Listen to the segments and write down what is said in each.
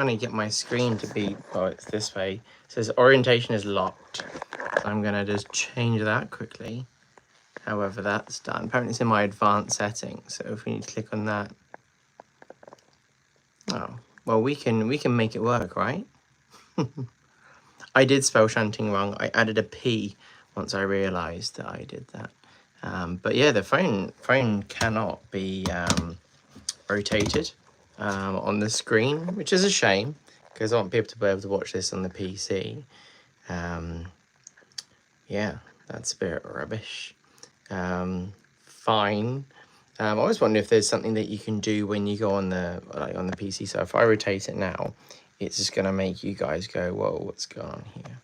trying to get my screen to be, oh, it's this way. It says orientation is locked. So I'm going to just change that quickly. However, that's done. Apparently it's in my advanced settings. So if we need to click on that. Oh, well, we can make it work, right? I did spell shunting wrong. I added a P once I realized that I did that. But yeah, the phone cannot be rotated on the screen, which is a shame because I want people to be able to watch this on the PC. Yeah, that's a bit rubbish. Fine. I always wonder if there's something that you can do when you go on the PC. So if I rotate it now, it's just gonna make you guys go, "Whoa, what's going on here?"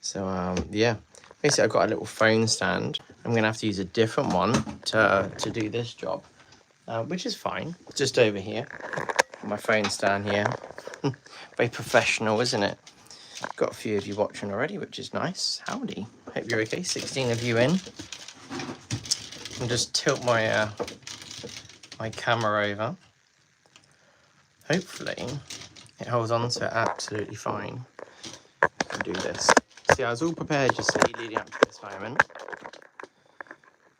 So yeah, basically I've got a little phone stand. I'm gonna have to use a different one to do this job, which is fine. Just over here, my phone stand here. Very professional, isn't it? Got a few of you watching already, which is nice. Howdy. Hope you're okay. 16 of you in. And just tilt my my camera over. Hopefully it holds on to it absolutely fine. And do this. See, I was all prepared, you see, leading up to this moment.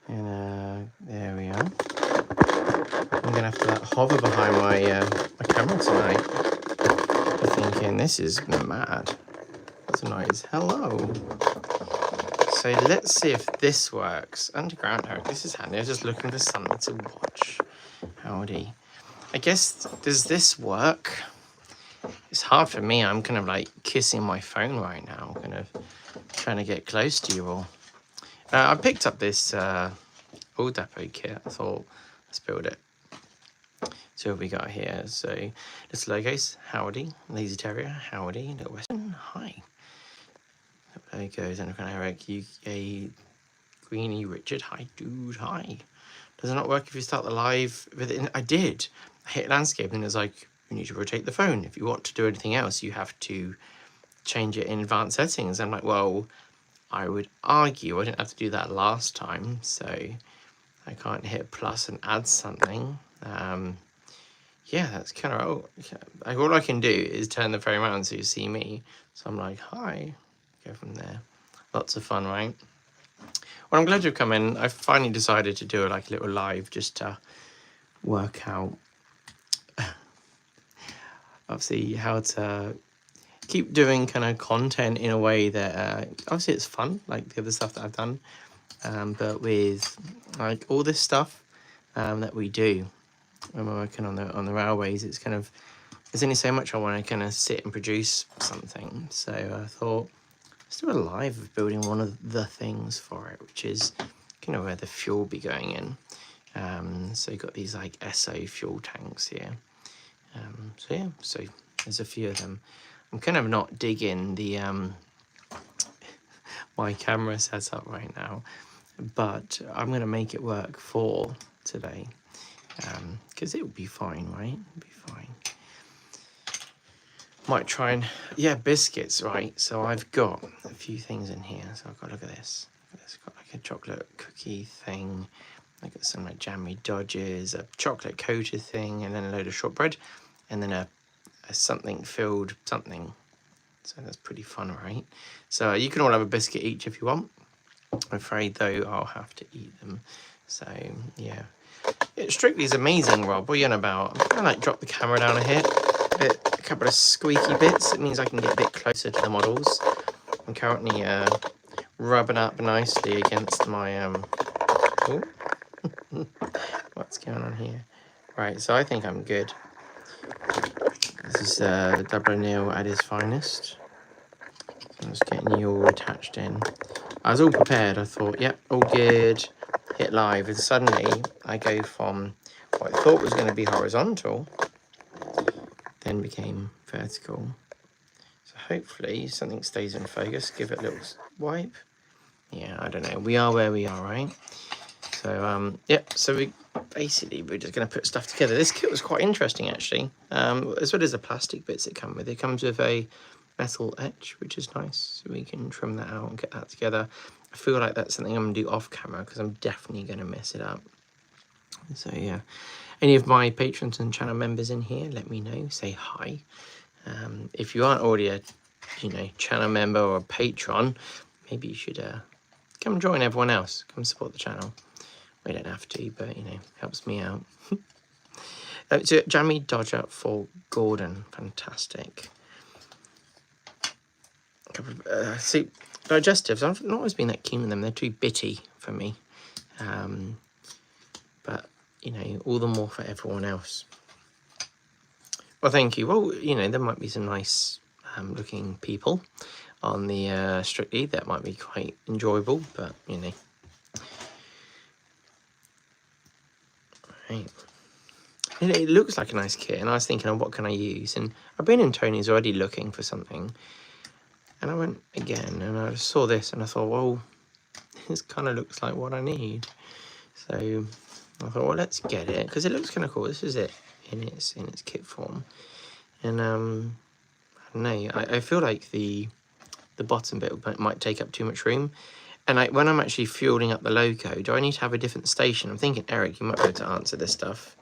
And there we are. I'm gonna have to hover behind my my camera tonight. I'm thinking this is mad. What's a noise? Hello. So let's see if this works. Underground Herrick, this is handy. I was just looking for something to watch. Howdy. I guess, does this work? It's hard for me. I'm kind of like kissing my phone right now, kind of trying to get close to you all. I picked up this All Depot kit. I thought, let's build it. So what we got here? So little logos, howdy. Lazy Terrier, howdy. Little Western, hi. Logos, and Eric, UK, Greeny, Richard, hi dude, hi. Does it not work if you start the live with it? I did. I hit landscape and it's like, you need to rotate the phone. If you want to do anything else, you have to change it in advanced settings. I'm like, well, I would argue I didn't have to do that last time, so I can't hit plus and add something. Yeah, that's kind of, all I can do is turn the phone around so you see me. So I'm like, hi, go from there. Lots of fun, right? Well, I'm glad you've come in. I finally decided to do a little live just to work out, obviously, how to keep doing kind of content in a way that, obviously it's fun, like the other stuff that I've done, but with like all this stuff that we do when we're working on the railways, it's kind of, there's only so much I want to kind of sit and produce something. So I thought, let's do a live of building one of the things for it, which is kind of where the fuel will be going in. So you've got these like SO fuel tanks here. So yeah, so there's a few of them. I'm kind of not digging the my camera setup right now, but I'm going to make it work for today, because it will be fine, right? It'll be fine. Might try and, yeah, biscuits, right? So I've got a few things in here. So I've got, look at this. It's got like a chocolate cookie thing. I got some like jammy dodgers, a chocolate coated thing, and then a load of shortbread, and then a something filled something. So that's pretty fun, right? So you can all have a biscuit each if you want. I'm afraid though I'll have to eat them. So yeah, Strictly is amazing, Rob. What are you on about? I'm gonna like drop the camera down a hit. A couple of squeaky bits. It means I can get a bit closer to the models. I'm currently rubbing up nicely against my oh. What's going on here? Right, so I think I'm good. This is OONeal at his finest. I'm just getting you all attached in. I was all prepared. I thought, yep, all good. Hit live, and suddenly I go from what I thought was going to be horizontal, then became vertical. So hopefully something stays in focus. Give it a little wipe. Yeah, I don't know. We are where we are, right? So yep. So we're just going to put stuff together. This kit was quite interesting, actually. As well as the plastic bits it comes with. It comes with a metal etch, which is nice. So we can trim that out and get that together. I feel like that's something I'm going to do off camera because I'm definitely going to mess it up. So yeah, any of my patrons and channel members in here, let me know. Say hi. If you aren't already a channel member or a patron, maybe you should come join everyone else. Come support the channel. We don't have to, but helps me out. So Jammy Dodger for Gordon, fantastic. See, digestives, I've not always been that keen on them. They're too bitty for me. But all the more for everyone else. Well, thank you. Well, there might be some nice looking people on the Strictly that might be quite enjoyable, but right. It looks like a nice kit, and I was thinking, what can I use? And I've been in Tony's already looking for something, and I went again, and I saw this, and I thought, well, this kind of looks like what I need. So I thought, well, let's get it, because it looks kind of cool. This is it in its kit form, and I don't know. I feel like the bottom bit might take up too much room. And when I'm actually fueling up the loco, do I need to have a different station? I'm thinking, Eric, you might be able to answer this stuff.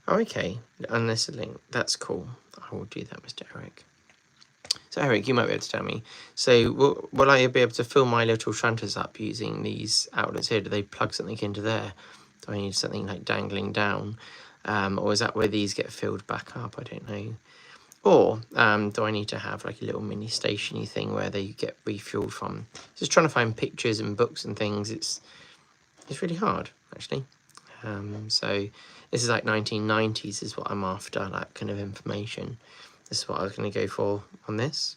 Oh, okay, unless a link. That's cool. I will do that, Mr. Eric. So, Eric, you might be able to tell me. So, will I be able to fill my little shunters up using these outlets here? Do they plug something into there? Do I need something like dangling down? Or is that where these get filled back up? I don't know. Or do I need to have like a little mini stationy thing where they get refueled from? Just trying to find pictures and books and things. It's really hard, actually. So this is like 1990s is what I'm after, that kind of information. This is what I was going to go for on this.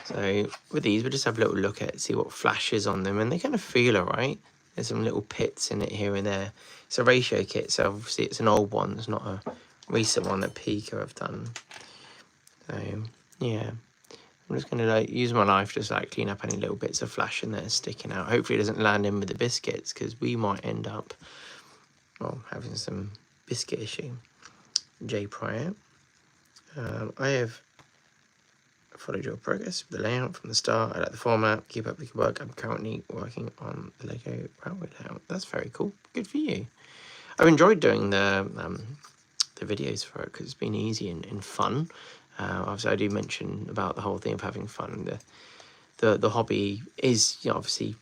So with these, we'll just have a little look at it, see what flashes on them, and they kind of feel all right. There's some little pits in it here and there. It's a ratio kit, so obviously it's an old one. It's not a recent one that Pico have done. So yeah, I'm just going to use my knife just clean up any little bits of flash in there sticking out. Hopefully it doesn't land in with the biscuits, because we might end up having some biscuit issue. J Pryor, I have followed your progress with the layout from the start. I like the format. Keep up the good work. I'm currently working on the Lego railway layout. That's very cool. Good for you. I've enjoyed doing the videos for it because it's been easy and fun. Obviously, I do mention about the whole thing of having fun. The hobby is obviously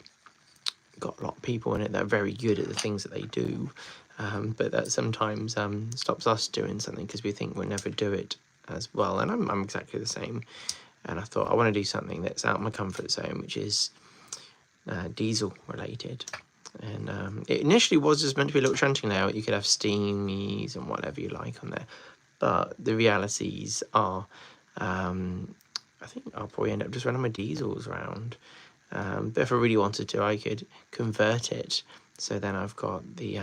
got a lot of people in it that are very good at the things that they do, but that sometimes stops us doing something because we think we'll never do it as well. And I'm exactly the same. And I thought I want to do something that's out of my comfort zone, which is diesel related. And it initially was just meant to be a little shunting layout. You could have steamies and whatever you like on there. But the realities are, I think I'll probably end up just running my diesels around. But if I really wanted to, I could convert it. So then I've got the,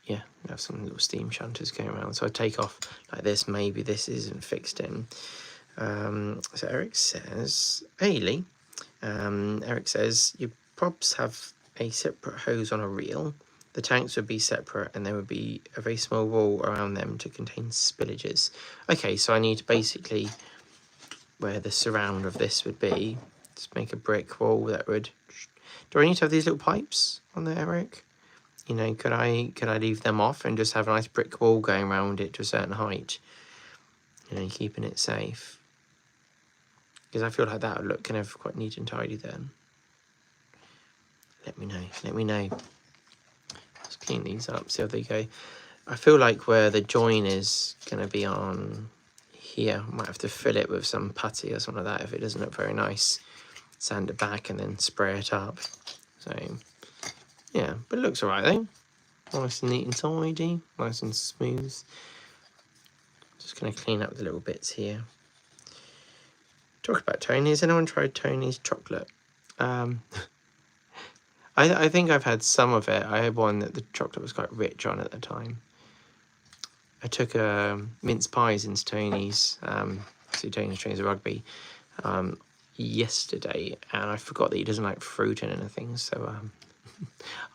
yeah, I have some little steam shunters going around. So I take off like this. Maybe this isn't fixed in. So Eric says, hey Lee, Eric says, your props have a separate hose on a reel. The tanks would be separate and there would be a very small wall around them to contain spillages. Okay, so I need to basically, where the surround of this would be, just make a brick wall that would... Do I need to have these little pipes on there, Eric? Could I leave them off and just have a nice brick wall going around it to a certain height? Keeping it safe. Because I feel like that would look kind of quite neat and tidy then. Let me know. Let's clean these up, see how they go. I feel like where the join is going to be on here, I might have to fill it with some putty or something like that if it doesn't look very nice. Sand it back and then spray it up. So, yeah, but it looks alright though. Nice and neat and tidy, nice and smooth. Just going to clean up the little bits here. Talk about Tony. Has anyone tried Tony's chocolate? I think I've had some of it. I had one that the chocolate was quite rich on at the time. I took mince pies into Tony's, Tony's trains of rugby, yesterday, and I forgot that he doesn't like fruit and anything, so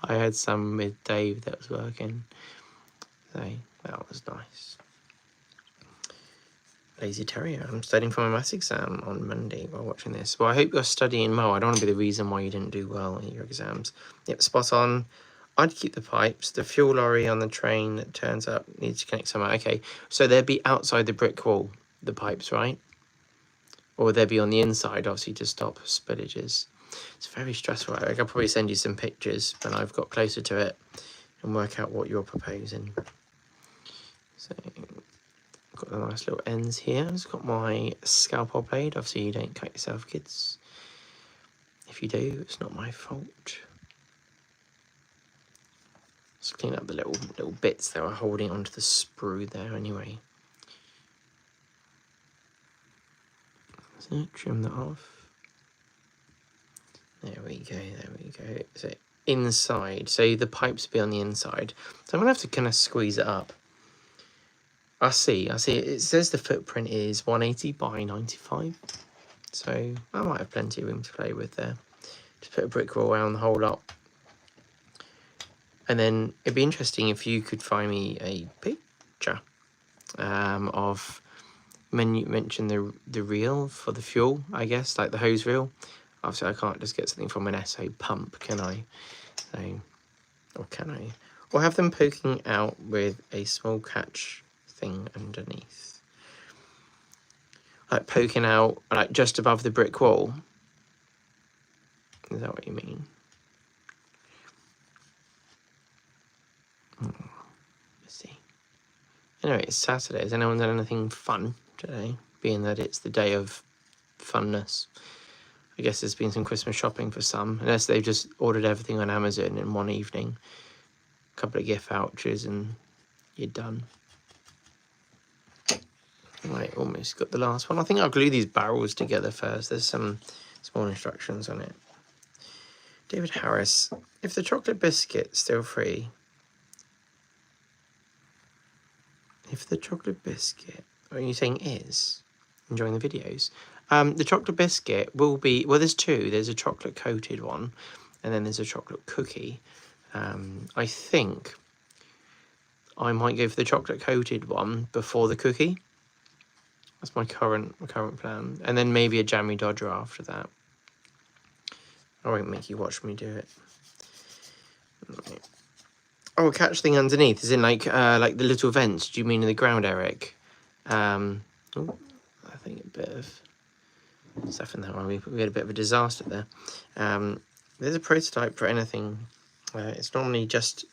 I had some with Dave that was working. So that was nice. Lazy Terrier, I'm studying for my maths exam on Monday while watching this. Well, I hope you're studying well. I don't want to be the reason why you didn't do well in your exams. Yep, spot on. I'd keep the pipes. The fuel lorry on the train that turns up needs to connect somewhere. Okay, so they'd be outside the brick wall, the pipes, right? Or they'd be on the inside, obviously, to stop spillages. It's very stressful. I could probably send you some pictures when I've got closer to it and work out what you're proposing. So, got the nice little ends here. I've just got my scalpel blade. Obviously, you don't cut yourself, kids. If you do, it's not my fault. Just clean up the little bits that are holding onto the sprue there anyway. So trim that off. There we go, there we go. So inside, so the pipes will be on the inside. So I'm gonna have to kind of squeeze it up. I see, it says the footprint is 180 by 95. So I might have plenty of room to play with there. Just put a brick wall around the whole lot. And then it'd be interesting if you could find me a picture of, when you mentioned the reel for the fuel, I guess, like the hose reel. Obviously, I can't just get something from an SO pump, can I? So, or can I? Or have them poking out with a small catch thing underneath. Like poking out, like just above the brick wall. Is that what you mean? Let's see. Anyway, it's Saturday. Has anyone done anything fun today? Being that it's the day of funness. I guess there's been some Christmas shopping for some, unless they've just ordered everything on Amazon in one evening. A couple of gift vouchers and you're done. Right, almost got the last one. I think I'll glue these barrels together first. There's some small instructions on it. David Harris, if the chocolate biscuit's still free, if the chocolate biscuit, what are you saying is, enjoying the videos? The chocolate biscuit will be, well, there's two. There's a chocolate coated one, and then there's a chocolate cookie. I think I might go for the chocolate coated one before the cookie. That's my current plan. And then maybe a jammy dodger after that. I won't make you watch me do it. Right. Oh, a catch thing underneath, is in like the little vents. Do you mean in the ground, Eric? Oh, I think a bit of stuff in that one. We had a bit of a disaster there. There's a prototype for anything. It's normally just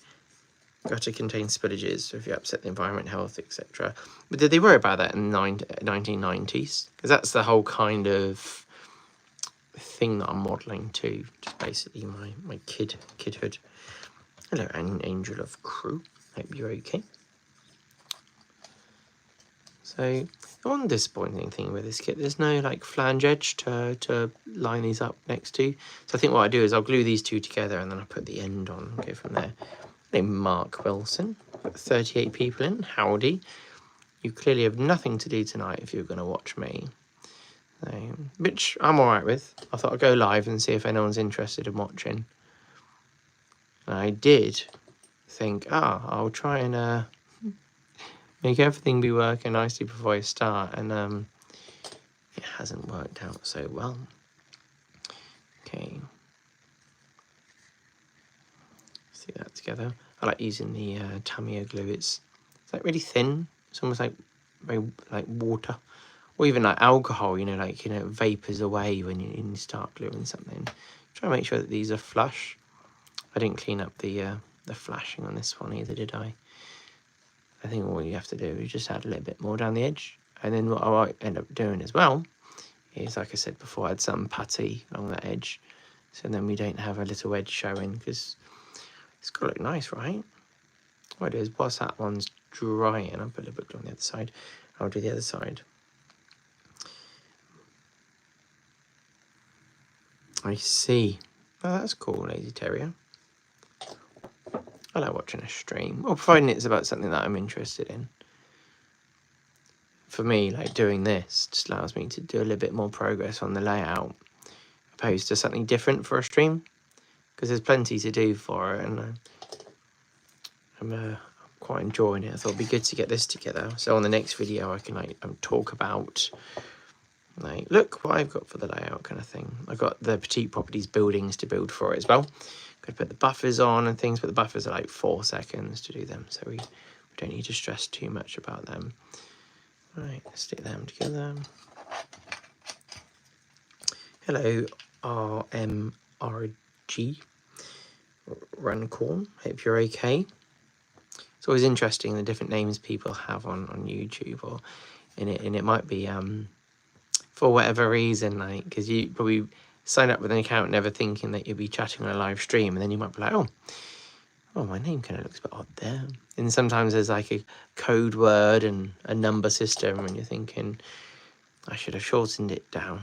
got to contain spillages, so if you upset the environment, health, etc. But did they worry about that in the 1990s? Because that's the whole kind of thing that I'm modelling to. Just basically my kidhood. Hello, Angel of Crew. Hope you're okay. So the one disappointing thing with this kit, there's no like flange edge to line these up next to. So I think what I do is I'll glue these two together and then I'll put the end on and go from there. Name Mark Wilson. Got 38 people in. Howdy. You clearly have nothing to do tonight if you're going to watch me. Which I'm alright with. I thought I'd go live and see if anyone's interested in watching. And I did think, I'll try and make everything be working nicely before I start. And it hasn't worked out so well. Okay. Stick that together. I like using the Tamiya glue. It's like really thin. It's almost like very like water, or even like alcohol. Vapors away when you start gluing something. Try and make sure that these are flush. I didn't clean up the flashing on this one either, did I? I think all you have to do is just add a little bit more down the edge, and then what I might end up doing as well is, like I said before, add some putty along that edge, so then we don't have a little edge showing, because it's got to look nice, right? What I do is, whilst that one's drying, I'll put a little bit on the other side. I'll do the other side. I see. Oh, that's cool, Lazy Terrier. I like watching a stream, or providing it's about something that I'm interested in. For me, like doing this just allows me to do a little bit more progress on the layout, opposed to something different for a stream, because there's plenty to do for it, and I'm quite enjoying it. I thought it'd be good to get this together, so on the next video I can talk about look what I've got for the layout kind of thing. I've got the Petite Properties buildings to build for it as well, Could put the buffers on and things, but the buffers are like 4 seconds to do them, so we don't need to stress too much about them. Right, let's stick them together. Hello, RMRG Runcorn. Hope you're okay. It's always interesting the different names people have on YouTube, or it might be for whatever reason, like, because you probably sign up with an account never thinking that you'll be chatting on a live stream, and then you might be like, oh, my name kind of looks a bit odd there. And sometimes there's like a code word and a number system, and you're thinking, I should have shortened it down.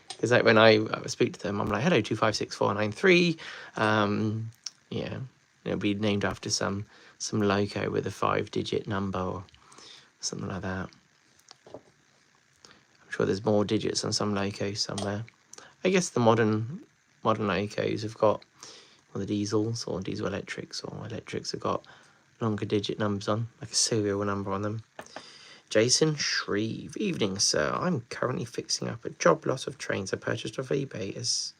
Because like when I speak to them, I'm like, hello, 256-493. Yeah, it'll be named after some loco with a 5-digit number or something like that. I'm sure there's more digits on some locos somewhere. I guess the modern locos have got, or the diesels or diesel electrics or electrics have got longer digit numbers on, like a serial number on them. Jason Shreve. Evening, sir. I'm currently fixing up a job lot of trains I purchased off eBay as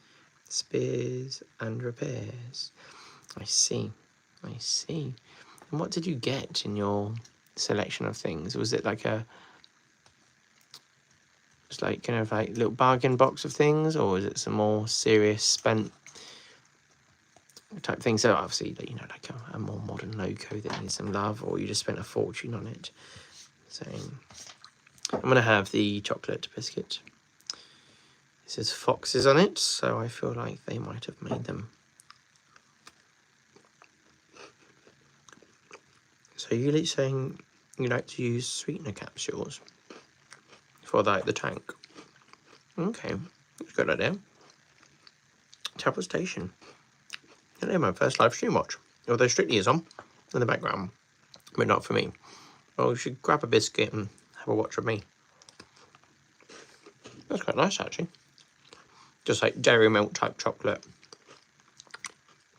spares and repairs. I see. And what did you get in your selection of things? Was it like just like kind of like little bargain box of things, or was it some more serious spent type thing? So obviously, you know, like a more modern loco that needs some love, or you just spent a fortune on it. So I'm going to have the chocolate biscuit. It says foxes on it, so I feel like they might have made them. So you're saying you like to use sweetener capsules for the tank? Okay, that's a good idea. Tablet Station. Hello, my first live stream watch. Although Strictly is on in the background, but not for me. Well, you should grab a biscuit and have a watch of me. That's quite nice, actually. Just like dairy milk type chocolate.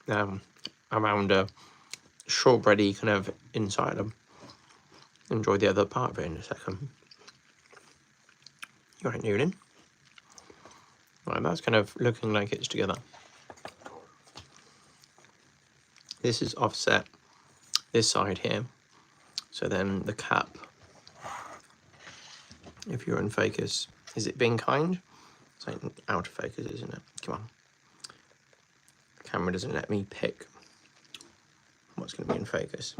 Around a strawberry kind of inside them. Enjoy the other part of it in a second. You right, Newlin? Right, that's kind of looking like it's together. This is offset this side here. So then the cap, if you're in focus, is it being kind? It's like out of focus, isn't it? Come on. The camera doesn't let me pick what's going to be in focus.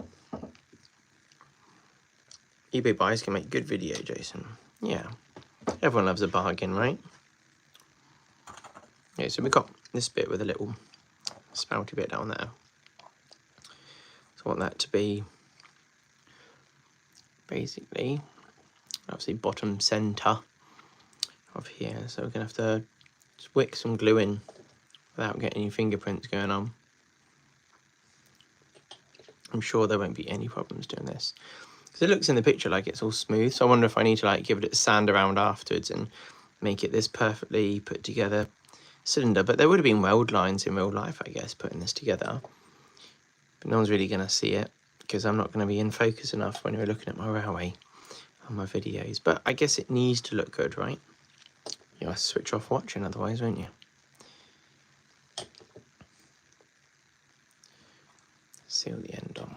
eBay buys can make good video, Jason. Yeah. Everyone loves a bargain, right? Okay, so we've got this bit with a little spouty bit down there. So I want that to be basically, obviously, bottom centre of here. So we're going to have to just wick some glue in without getting any fingerprints going on. I'm sure there won't be any problems doing this. Because it looks in the picture like it's all smooth. So I wonder if I need to like give it a sand around afterwards and make it this perfectly put together cylinder. But there would have been weld lines in real life, I guess, putting this together. But no one's really going to see it because I'm not going to be in focus enough when we're looking at my railway on my videos. But I guess it needs to look good, right? You'll have to switch off watching otherwise, won't you? Seal the end on.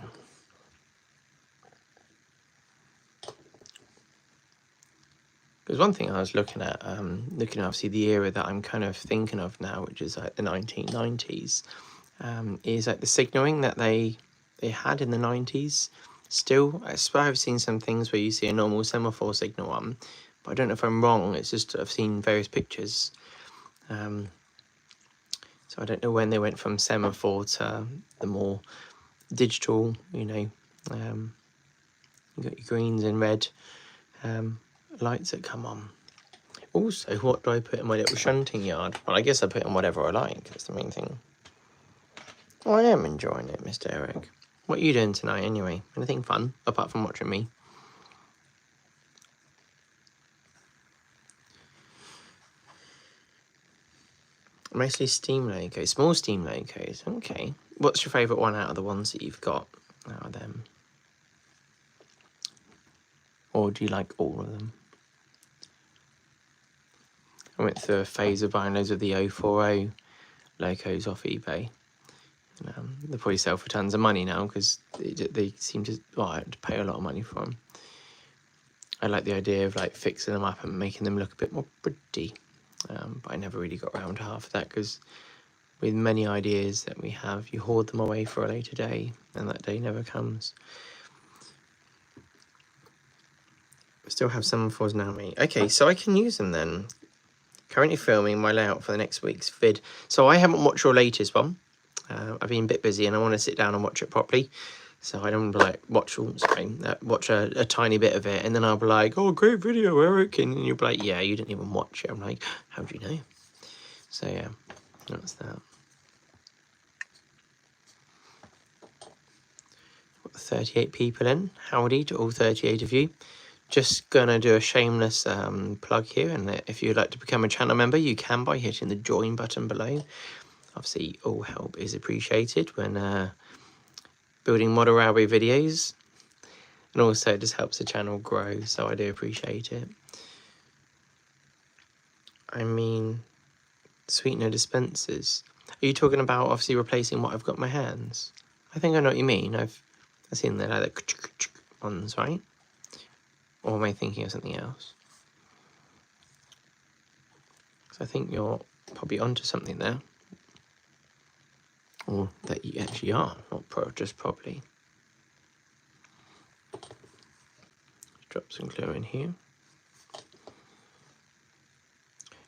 Because one thing I was looking at obviously the era that I'm kind of thinking of now, which is like the 1990s, is like the signalling that they had in the 90s. Still, I suppose I've seen some things where you see a normal semaphore signal on, but I don't know if I'm wrong. It's just I've seen various pictures. So I don't know when they went from semaphore to the more digital, you know, you got your greens and red lights that come on. Also, what do I put in my little shunting yard? Well, I guess I put in whatever I like. That's the main thing. Well, I am enjoying it, Mr. Eric. What are you doing tonight, anyway? Anything fun, apart from watching me? Mostly steam locos, small steam locos. Okay. What's your favourite one out of the ones that you've got out of them? Or do you like all of them? I went through a phase of buying loads of the 040 locos off eBay. They probably sell for tons of money now because they seem to, well, I had to pay a lot of money for them. I like the idea of like fixing them up and making them look a bit more pretty, but I never really got around to half of that because with many ideas that we have, you hoard them away for a later day and that day never comes. Still have some for now, mate. Okay, so I can use them then. Currently filming my layout for the next week's vid. So I haven't watched your latest one. I've been a bit busy and I want to sit down and watch it properly. So I don't like watch a tiny bit of it and then I'll be like, oh, great video, Eric. And you'll be like, yeah, you didn't even watch it. I'm like, how do you know? So yeah, that's that. Got 38 people in. Howdy to all 38 of you. Just gonna do a shameless plug here, and if you'd like to become a channel member, you can by hitting the join button below. Obviously, all help is appreciated when building model railway videos, and also it just helps the channel grow, so I do appreciate it. I mean, sweetener dispensers. Are you talking about obviously replacing what I've got in my hands? I think I know what you mean. I've seen the like the ones, right? Or am I thinking of something else? So I think you're probably onto something there. Or that you actually are, not just probably. Drop some glue in here.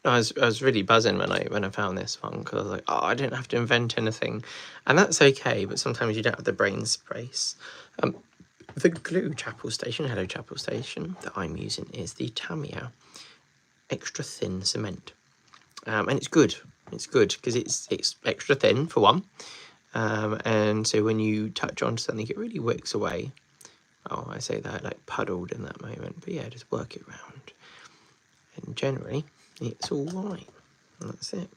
No, I was really buzzing when I found this one because I was like, oh, I didn't have to invent anything, and that's okay. But sometimes you don't have the brain space. The glue chapel station, hello chapel station, that I'm using is the Tamiya extra thin cement, and it's good. It's good because it's extra thin for one, and so when you touch onto something, it really wicks away. Oh, I say that like puddled in that moment, but yeah, just work it around, and generally it's all right. And that's it.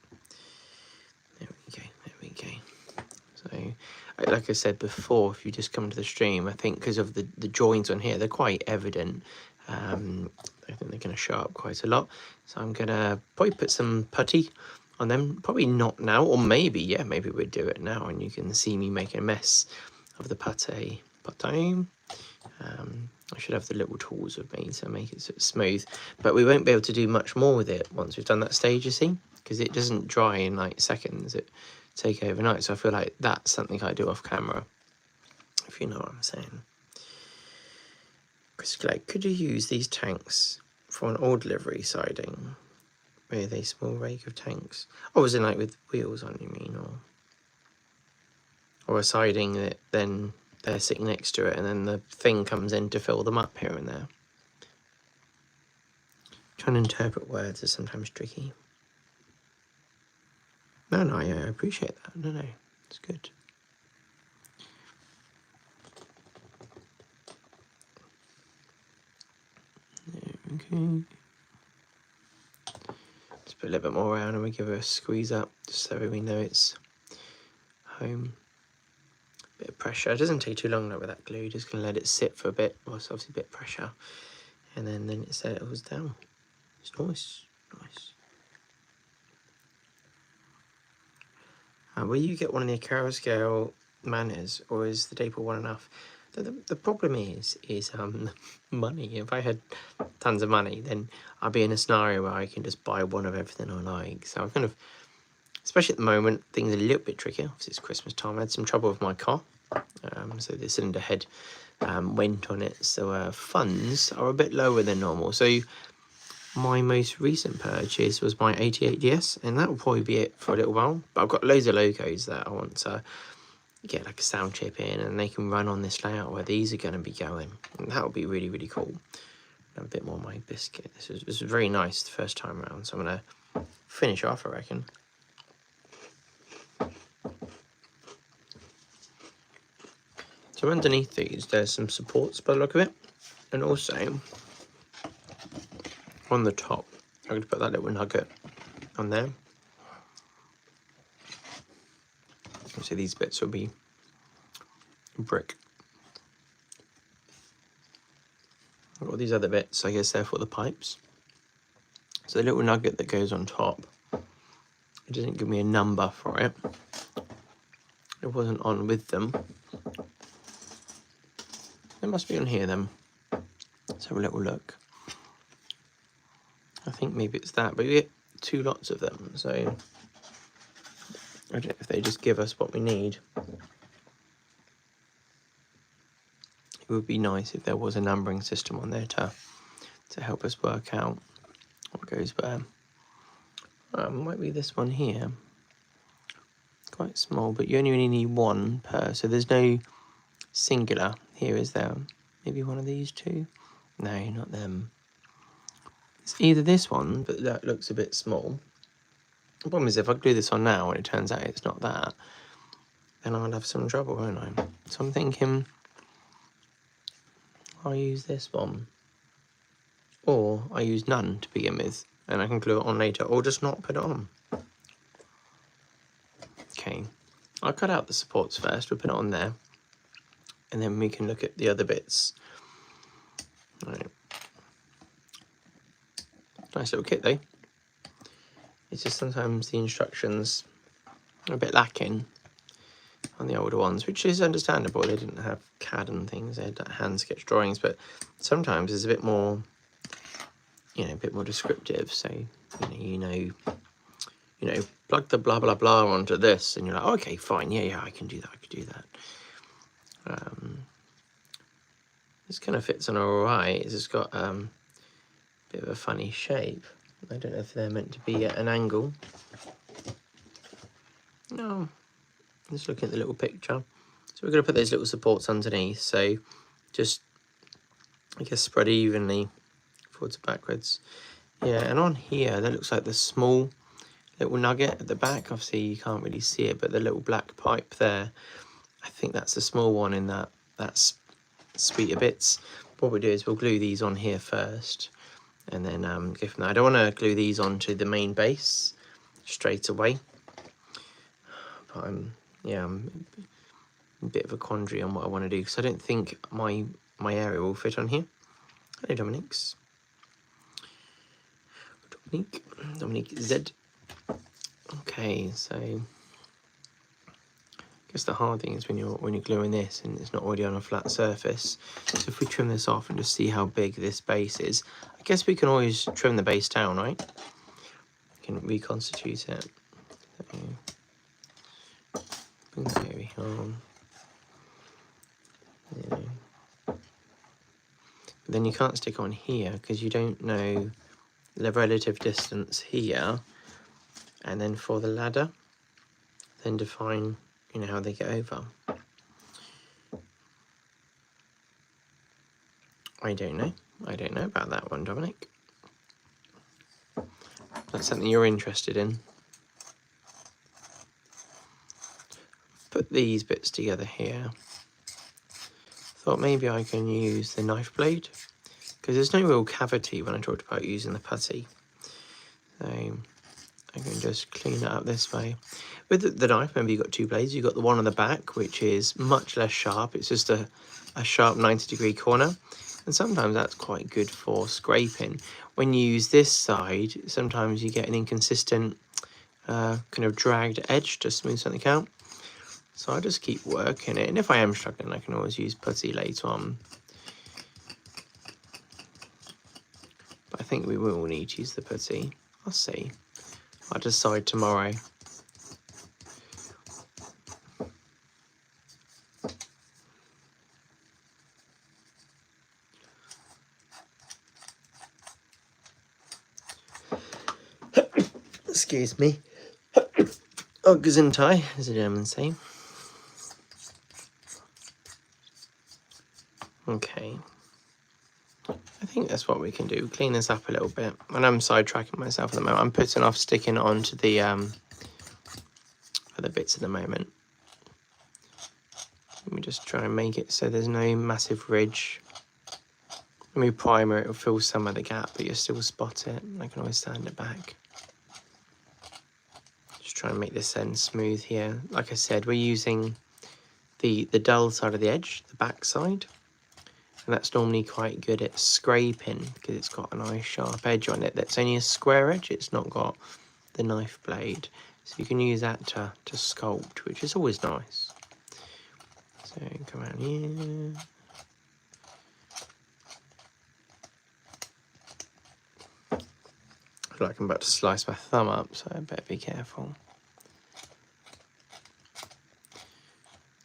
There we go. There we go. So, like I said before, if you just come to the stream, I think because of the joins on here, they're quite evident. I think they're going to show up quite a lot. So I'm going to probably put some putty on them. Probably not now, or maybe, yeah, maybe we'll do it now, and you can see me making a mess of the putty. I should have the little tools with me to make it sort of smooth, but we won't be able to do much more with it once we've done that stage, you see, because it doesn't dry in like seconds. It take overnight, so I feel like that's something I do off camera, if you know what I'm saying. Chris Clegg, could you use these tanks for an old livery siding with a small rake of tanks? Oh, was it like with wheels on, you mean, or a siding that then they're sitting next to it and then the thing comes in to fill them up here and there? Trying to interpret words is sometimes tricky. No, I appreciate that. No, it's good. Okay. Let's put a little bit more around and we give her a squeeze up just so we know it's home. Bit of pressure. It doesn't take too long though with that glue. Just gonna let it sit for a bit. Well, it's obviously a bit of pressure, and then it settles down. It's nice. Will you get one of the carousel manners, or is the Dapol one enough? The problem is money. If I had tons of money, then I'd be in a scenario where I can just buy one of everything I like. So I'm kind of, especially at the moment, things are a little bit trickier. Obviously, it's Christmas time. I had some trouble with my car, so the cylinder head went on it. So funds are a bit lower than normal. So my most recent purchase was my 88DS, and that will probably be it for a little while. But I've got loads of logos that I want to get like a sound chip in, and they can run on this layout where these are going to be going, and that would be really, really cool. Have a bit more of my biscuit. This was very nice the first time around, so I'm going to finish off, I reckon. So underneath these, there's some supports by the look of it, and also on the top, I'm going to put that little nugget on there. So these bits will be brick. I've got these other bits, I guess they're for the pipes. So the little nugget that goes on top, it doesn't give me a number for it, It wasn't on with them. It must be on here then. Let's have a little look. I think maybe it's that, but we get 2 lots of them, so I don't know if they just give us what we need. It would be nice if there was a numbering system on there to help us work out what goes where. Might be this one here. Quite small, but you only really need 1 per, so there's no singular here, is there? Maybe one of these 2? No, not them. It's either this one, but that looks a bit small. The problem is if I glue this on now and it turns out it's not that, then I'll have some trouble, won't I? So I'm thinking I'll use this one. Or I use none to begin with, and I can glue it on later, or just not put it on. Okay, I'll cut out the supports first, we'll put it on there, and then we can look at the other bits. Right. Nice little kit though. It's just sometimes the instructions are a bit lacking on the older ones, which is understandable. They didn't have CAD and things, they had hand sketch drawings, but sometimes it's a bit more, you know, a bit more descriptive. So, you know, plug the blah blah blah onto this, and you're like, oh, okay, fine, yeah, I can do that. This kind of fits on all right. It's just got a bit of a funny shape. I don't know if they're meant to be at an angle. No, just looking at the little picture. So we're going to put those little supports underneath. So just, I guess, spread evenly forwards and backwards. Yeah, and on here, that looks like the small little nugget at the back. Obviously, you can't really see it, but the little black pipe there, I think that's the small one in that suite of bits. What we'll do is we'll glue these on here first, and then go from there. I don't want to glue these onto the main base straight away, but I'm a bit of a quandary on what I want to do, because I don't think my area will fit on here. Hello, Dominique Z. Okay, so I guess the hard thing is when you're gluing this and it's not already on a flat surface. So if we trim this off and just see how big this base is, I guess we can always trim the base down, right? We can reconstitute it. So, bring that over here. Yeah. But then you can't stick on here because you don't know the relative distance here, and then for the ladder, then define, how they get over. I don't know about that one, Dominic. That's something you're interested in. Put these bits together here. Thought maybe I can use the knife blade, because there's no real cavity when I talked about using the putty. So I can just clean it up this way. With the knife, remember you've got 2 blades. You've got the one on the back, which is much less sharp. It's just a sharp 90-degree corner. And sometimes that's quite good for scraping. When you use this side, sometimes you get an inconsistent kind of dragged edge to smooth something out. So I'll just keep working it. And if I am struggling, I can always use putty later on. But I think we will need to use the putty. I'll see. I'll decide tomorrow. Excuse me. Oh, Gesundheit, as the Germans say. Okay. I think that's what we can do. Clean this up a little bit. And I'm sidetracking myself at the moment. I'm putting off sticking it onto the other bits at the moment. Let me just try and make it so there's no massive ridge. When we primer it, will fill some of the gap, but you'll still spot it. I can always sand it back. Just try and make this end smooth here. Like I said, we're using the dull side of the edge, the back side. And that's normally quite good at scraping because it's got a nice sharp edge on it. That's only a square edge, it's not got the knife blade. So you can use that to sculpt, which is always nice. So come around here. I feel like I'm about to slice my thumb up, so I better be careful.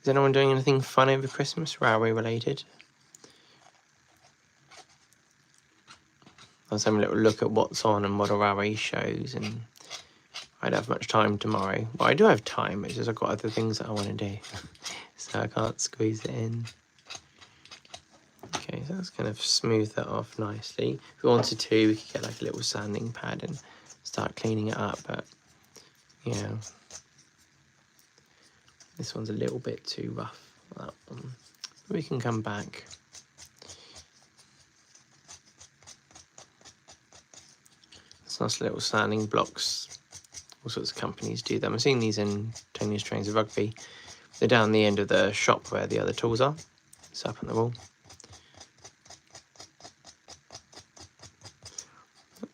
Is anyone doing anything fun over Christmas, railway related? I was having a little look at what's on and what are railway shows, and I don't have much time tomorrow. Well, I do have time, it's just I've got other things that I want to do, so I can't squeeze it in. Okay, so that's kind of smooth that off nicely. If we wanted to, we could get like a little sanding pad and start cleaning it up, but yeah, this one's a little bit too rough, that one. We can come back. It's nice little sanding blocks. All sorts of companies do them. I've seen these in Tony's Trains of Rugby. They're down the end of the shop where the other tools are. It's up on the wall.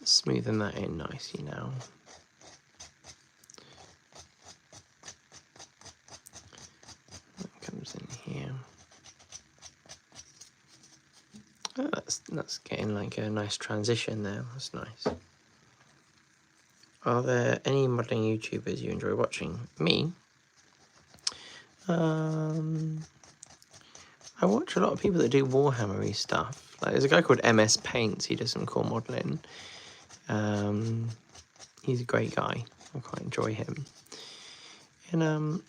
Smoothing that in nicely now. That comes in here. Oh, that's getting like a nice transition there. That's nice. Are there any modelling YouTubers you enjoy watching? Me? I watch a lot of people that do Warhammer-y stuff. Like, there's a guy called MS Paints. He does some cool modelling. He's a great guy. I quite enjoy him. And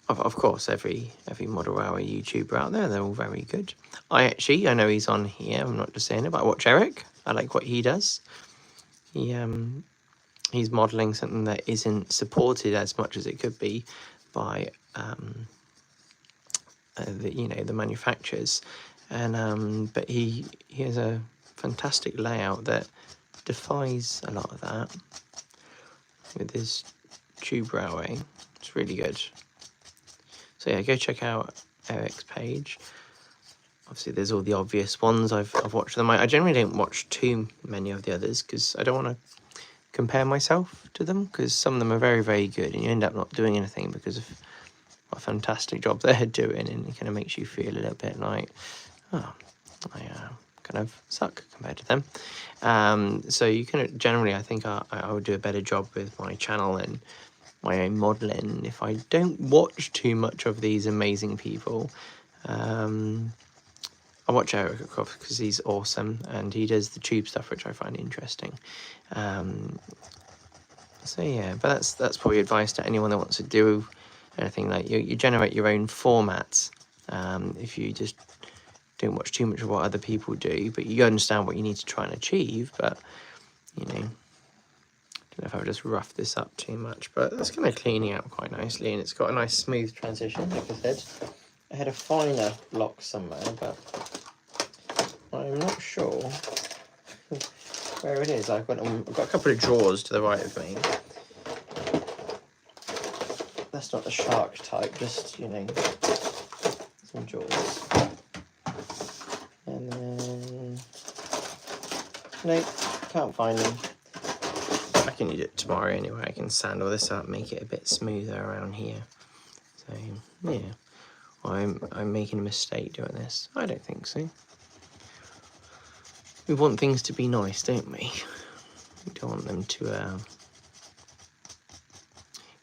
of course, every model hour YouTuber out there, they're all very good. I know he's on here. I'm not just saying it, but I watch Eric. I like what he does. He's modelling something that isn't supported as much as it could be by the manufacturers, and but he has a fantastic layout that defies a lot of that with his tube railway. It's really good. So yeah, go check out Eric's page. Obviously, there's all the obvious ones. I've watched them. I generally don't watch too many of the others because I don't want to compare myself to them, because some of them are very, very good and you end up not doing anything because of what a fantastic job they're doing, and it kind of makes you feel a little bit like, oh, I kind of suck compared to them. So you can generally, I think I would do a better job with my channel and my own modelling if I don't watch too much of these amazing people. I watch Eric, of course, because he's awesome and he does the tube stuff, which I find interesting. So yeah, but that's probably advice to anyone that wants to do anything. Like you generate your own formats. If you just don't watch too much of what other people do, but you understand what you need to try and achieve. But I don't know if I would just rough this up too much, but that's kind of cleaning out quite nicely, and it's got a nice smooth transition. Like I said, I had a finer block somewhere, but I'm not sure where it is. I've got a couple of drawers to the right of me. That's not the shark type, just, some drawers. And then, nope, can't find them. I can use it tomorrow anyway. I can sand all this up, make it a bit smoother around here. So, yeah. I'm making a mistake doing this. I don't think so. We want things to be nice, don't we? We don't want them to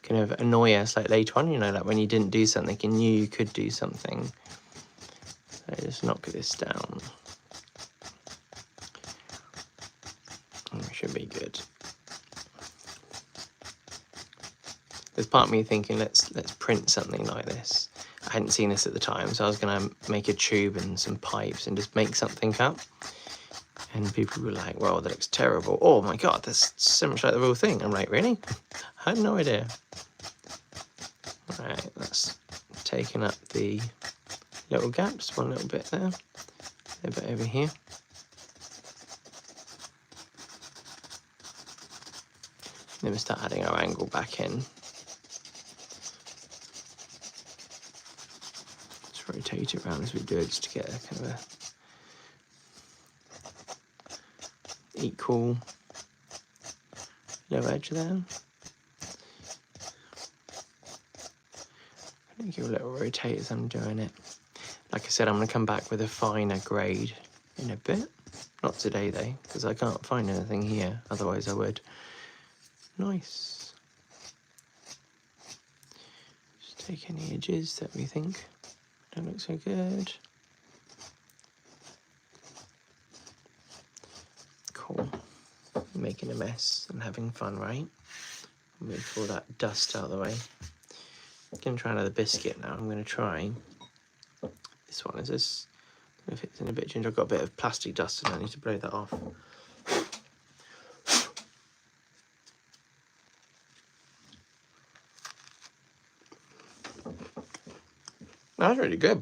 kind of annoy us like later on, like when you didn't do something and knew you could do something. So just knock this down. It should be good. There's part of me thinking let's print something like this. I hadn't seen this at the time, so I was going to make a tube and some pipes and just make something up. And people were like, well, that looks terrible. Oh my God, that's so much like the real thing. I'm like, really? I had no idea. All right, that's taking up the little gaps, one little bit there, a bit over here. Then we start adding our angle back in. Let's rotate it around as we do it, just to get a kind of a equal low edge there. Give a little rotate as I'm doing it. Like I said, I'm going to come back with a finer grade in a bit. Not today though, because I can't find anything here, otherwise I would. Nice. Just take any edges that we think don't look so good. Cool. Making a mess and having fun, right? Move all that dust out of the way. I'm going to try another biscuit now. I'm going to try this one. Is this? If it's in a bit of ginger, I've got a bit of plastic dust and I need to blow that off. That's really good.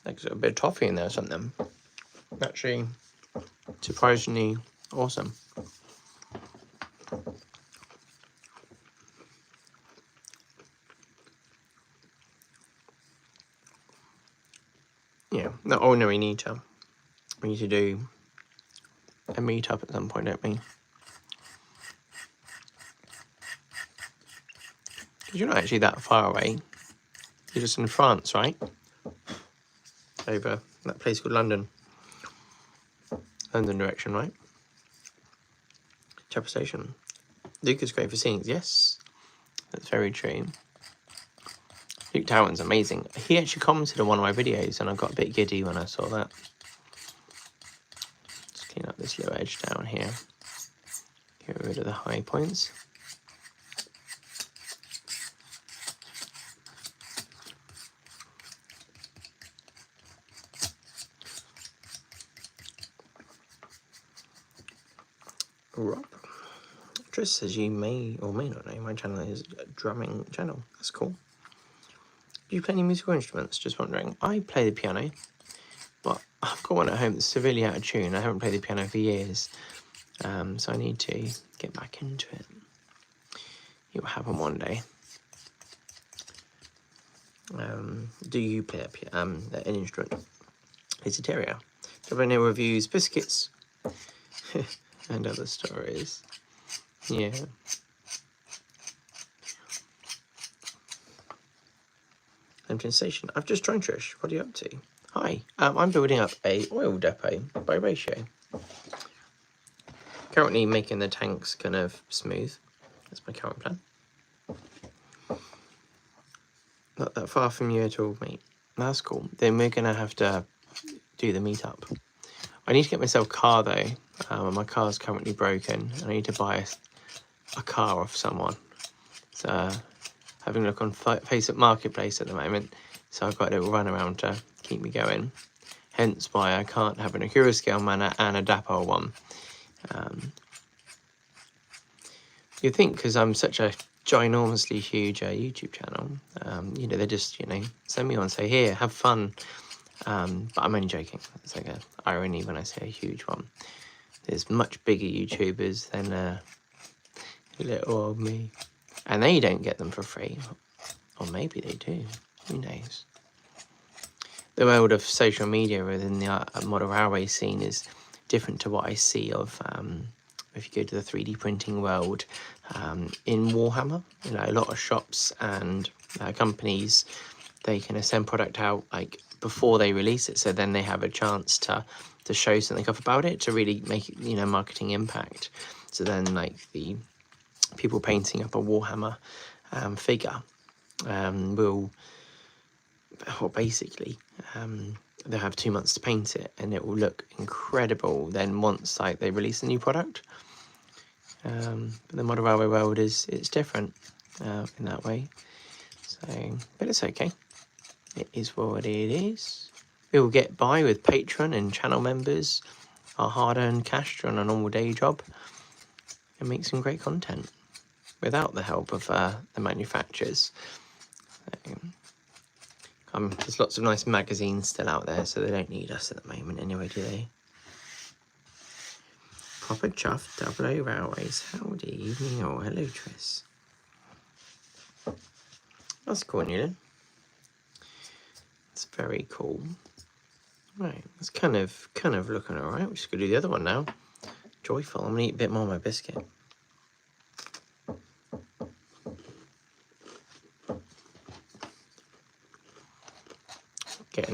Like a bit of toffee in there or something. Actually, surprisingly awesome. Yeah, not OONeal we need to do a meetup at some point, don't we? Because you're not actually that far away. You're just in France, right? Over that place called London. London direction, right? Chapel Station. Luke is great for scenes. Yes, that's very true. Luke Towan's amazing. He actually commented on one of my videos and I got a bit giddy when I saw that. Let's clean up this little edge down here. Get rid of the high points. Rob. Tris says you may or may not know my channel is a drumming channel. That's cool. Do you play any musical instruments? Just wondering. I play the piano, but I've got one at home that's severely out of tune. I haven't played the piano for years, so I need to get back into it. It will happen one day. Do you play an instrument? It's a terrier. OONeal reviews biscuits and other stories. Yeah. Empty station. I've just joined Trish. What are you up to? Hi. I'm building up a oil depot by ratio. Currently making the tanks kind of smooth. That's my current plan. Not that far from you at all, mate. That's cool. Then we're gonna have to do the meetup. I need to get myself a car though. My car's currently broken. I need to buy a car off someone. So having a look on Facebook Marketplace at the moment, so I've got a little run around to keep me going. Hence why I can't have an Akura scale manor and a Dapper one. You'd think because I'm such a ginormously huge YouTube channel, you know, they just, you know, send me one and say, here, have fun. But I'm only joking. It's like an irony when I say a huge one. There's much bigger YouTubers than little old me. And they don't get them for free. Or maybe they do. Who knows? The world of social media within the model railway scene is different to what I see of, if you go to the 3D printing world, in Warhammer. You know, a lot of shops and companies, they can send product out like before they release it, so then they have a chance to show something off about it to really make it, you know, marketing impact. So then like the people painting up a Warhammer figure will, well, basically they'll have 2 months to paint it and it will look incredible then once like they release a new product. But the model railway world it's different in that way. So, but it's okay. It is what it is. We will get by with Patreon and channel members, our hard-earned cash on a normal day job, and make some great content without the help of the manufacturers. There's lots of nice magazines still out there, so they don't need us at the moment anyway, do they? Proper chuff, double O railways. Howdy, evening all. Hello, Tris. That's cool, Newland. It's very cool. Right, it's kind of looking alright. We're just gonna do the other one now. Joyful. I'm gonna eat a bit more of my biscuit.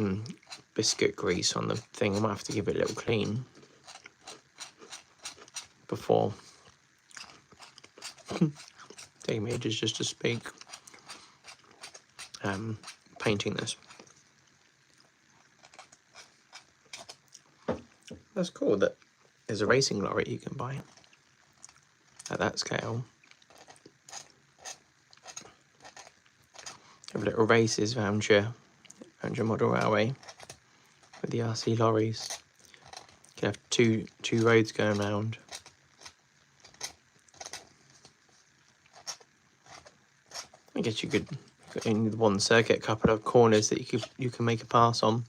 getting biscuit grease on the thing. I might have to give it a little clean before. Taking me ages just to speak. Painting this. That's cool that there's a racing lorry you can buy at that scale. Have little races around your model railway with the RC lorries. You can have two roads going around. I guess you could, in one circuit, a couple of corners that you can make a pass on.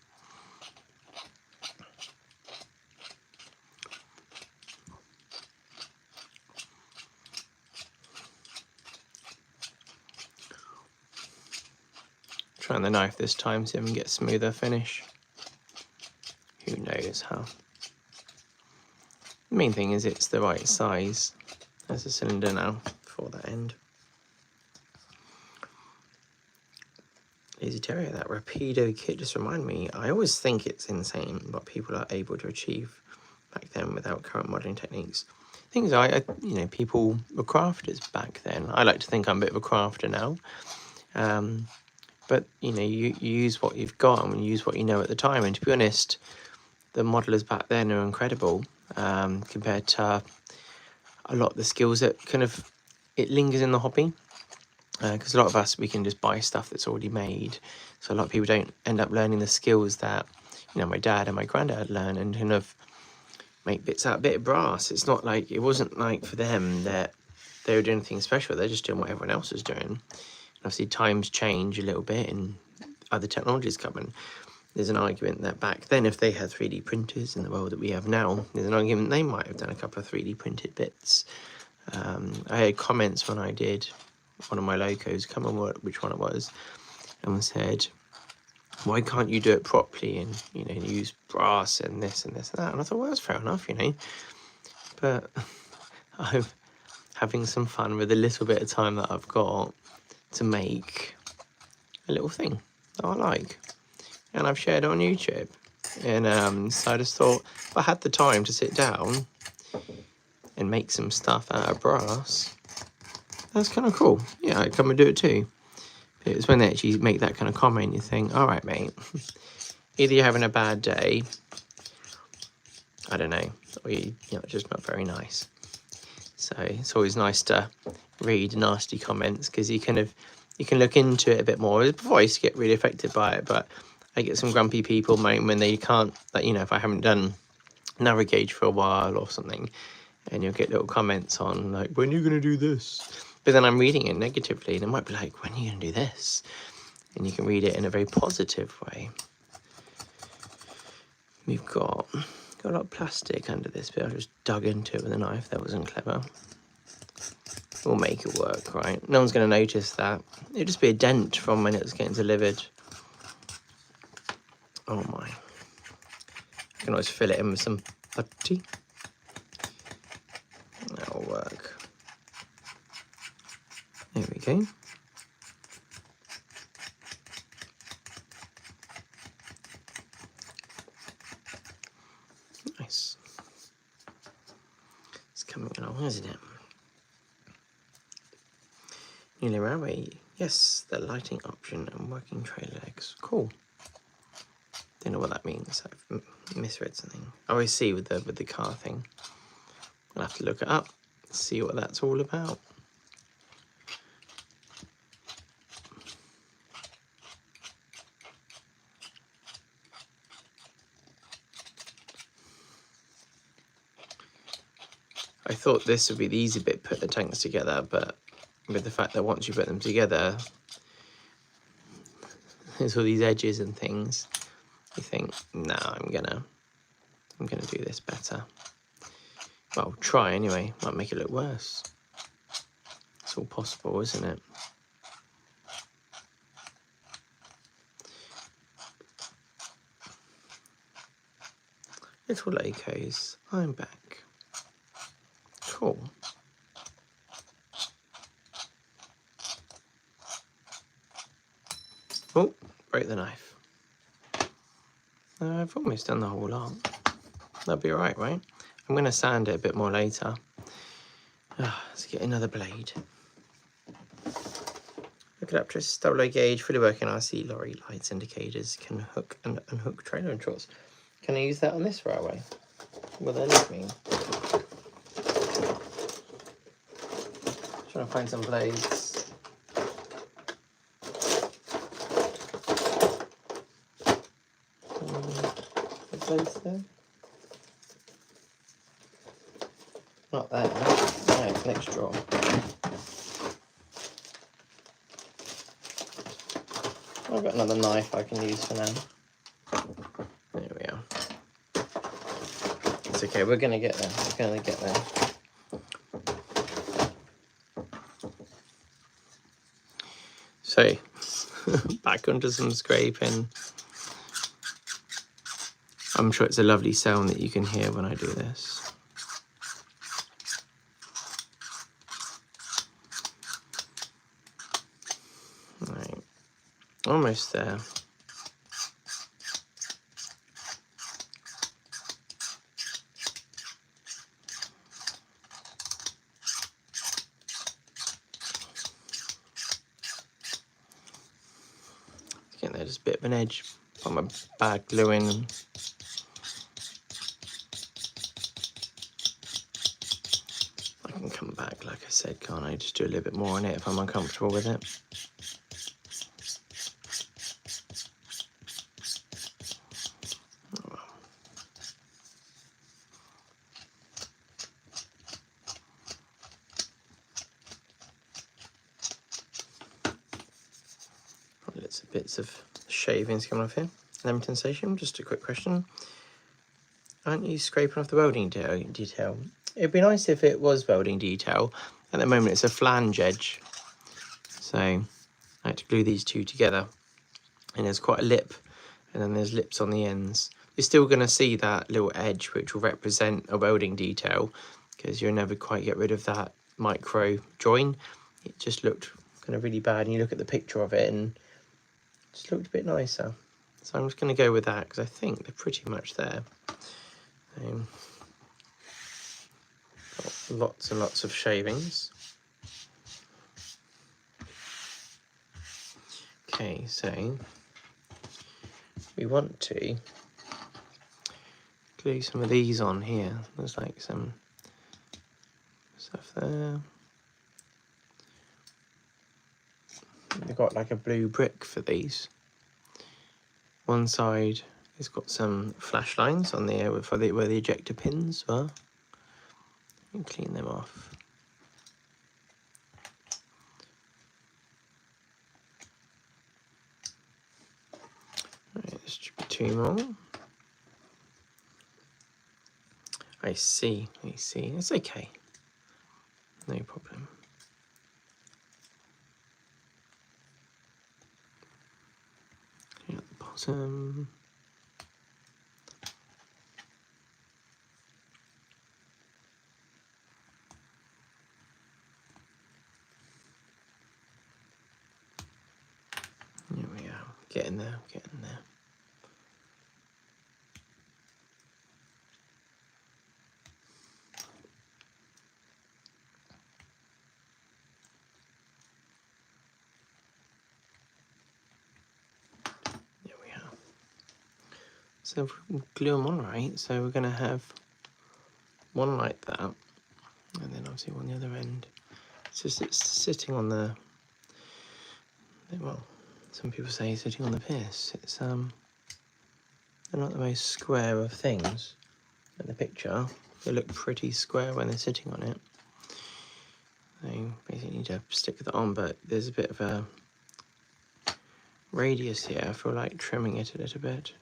Trying the knife this time so we can get a smoother finish. Who knows how. The main thing is it's the right size as a cylinder now for that end. Lazy Terrier, that Rapido kit just reminded me, I always think it's insane what people are able to achieve back then without current modelling techniques. Things you know, people were crafters back then. I like to think I'm a bit of a crafter now. But, you know, you use what you've got and you use what you know at the time. And to be honest, the modelers back then are incredible compared to a lot of the skills that kind of, it lingers in the hobby. Because a lot of us, we can just buy stuff that's already made. So a lot of people don't end up learning the skills that, you know, my dad and my granddad learned and kind of make bits out of bit of brass. It's not like, it wasn't like for them that they were doing anything special. They're just doing what everyone else is doing. Obviously, times change a little bit and other technologies come in. There's an argument that back then, if they had 3D printers in the world that we have now, there's an argument they might have done a couple of 3D printed bits. I had comments when I did one of my locos, can't remember which one it was, and said, why can't you do it properly and, you know, use brass and this and this and that? And I thought, well, that's fair enough, you know. But I'm having some fun with the little bit of time that I've got to make a little thing that I like, and I've shared it on YouTube. And so I just thought, if I had the time to sit down and make some stuff out of brass, that's kind of cool. Yeah, I'd come and do it too. But it was when they actually make that kind of comment, you think, all right, mate, either you're having a bad day, I don't know, or you're just not very nice. So it's always nice to read nasty comments because you can look into it a bit more. Before I used to get really affected by it, but I get some grumpy people when they can't, like, you know, if I haven't done Navigate for a while or something, and you'll get little comments on like, when are you going to do this? But then I'm reading it negatively and it might be like, when are you going to do this? And you can read it in a very positive way. We've got a lot of plastic under this bit. I just dug into it with a knife. That wasn't clever. We'll make it work, right? No one's going to notice that. It'll just be a dent from when it was getting delivered. Oh my. I can always fill it in with some putty. That'll work. There we go. Nice. It's coming along, isn't it? OONeal railway. Yes, the lighting option and working trailer legs. Cool. Don't know what that means. I've misread something. Oh, I see with the car thing. I'll have to look it up, see what that's all about. I thought this would be the easy bit, put the tanks together, but with the fact that once you put them together, there's all these edges and things, you think, no, I'm gonna do this better. Well, try anyway, might make it look worse. It's all possible, isn't it? Little locos, I'm back. Cool. Oh, break the knife. I've almost done the whole lot. That'll be alright, right? I'm going to sand it a bit more later. Let's get another blade. Look it up, Tris. Double O gauge, fully working RC, lorry lights, indicators, can hook and unhook trailer and trolls. Can I use that on this railway? What does that mean? Trying to find some blades. The blades there? Not there. Right, next drawer. I've got another knife I can use for now. There we are. It's okay, we're gonna get there. We're gonna get there. So, back onto some scraping. I'm sure it's a lovely sound that you can hear when I do this. Right, almost there. Getting there, just a bit of an edge. Put my bad glue in. I can come back, like I said, can't I? Just do a little bit more on it if I'm uncomfortable with it. Lots of bits of shavings coming off here. Leamington Station, just a quick question. Aren't you scraping off the welding detail? It'd be nice if it was welding detail. At the moment it's a flange edge. So I had to glue these two together. And there's quite a lip, and then there's lips on the ends. You're still going to see that little edge which will represent a welding detail, because you'll never quite get rid of that micro join. It just looked kind of really bad, and you look at the picture of it and it just looked a bit nicer. So I'm just going to go with that because I think they're pretty much there. Got lots and lots of shavings. Okay, so we want to glue some of these on here. There's like some stuff there. They've got like a blue brick for these. One side has got some flash lines on there where the ejector pins were. And clean them off. Right, this should be two more. I see. It's okay. No problem. Clean up the bottom. Here we are. Getting there. So we'll glue them on right, so we're going to have one like that, and then obviously one the other end. It's sitting on the, well, some people say sitting on the piss. It's they're not the most square of things in the picture. They look pretty square when they're sitting on it. So basically need to stick that on, but there's a bit of a radius here. I feel like trimming it a little bit.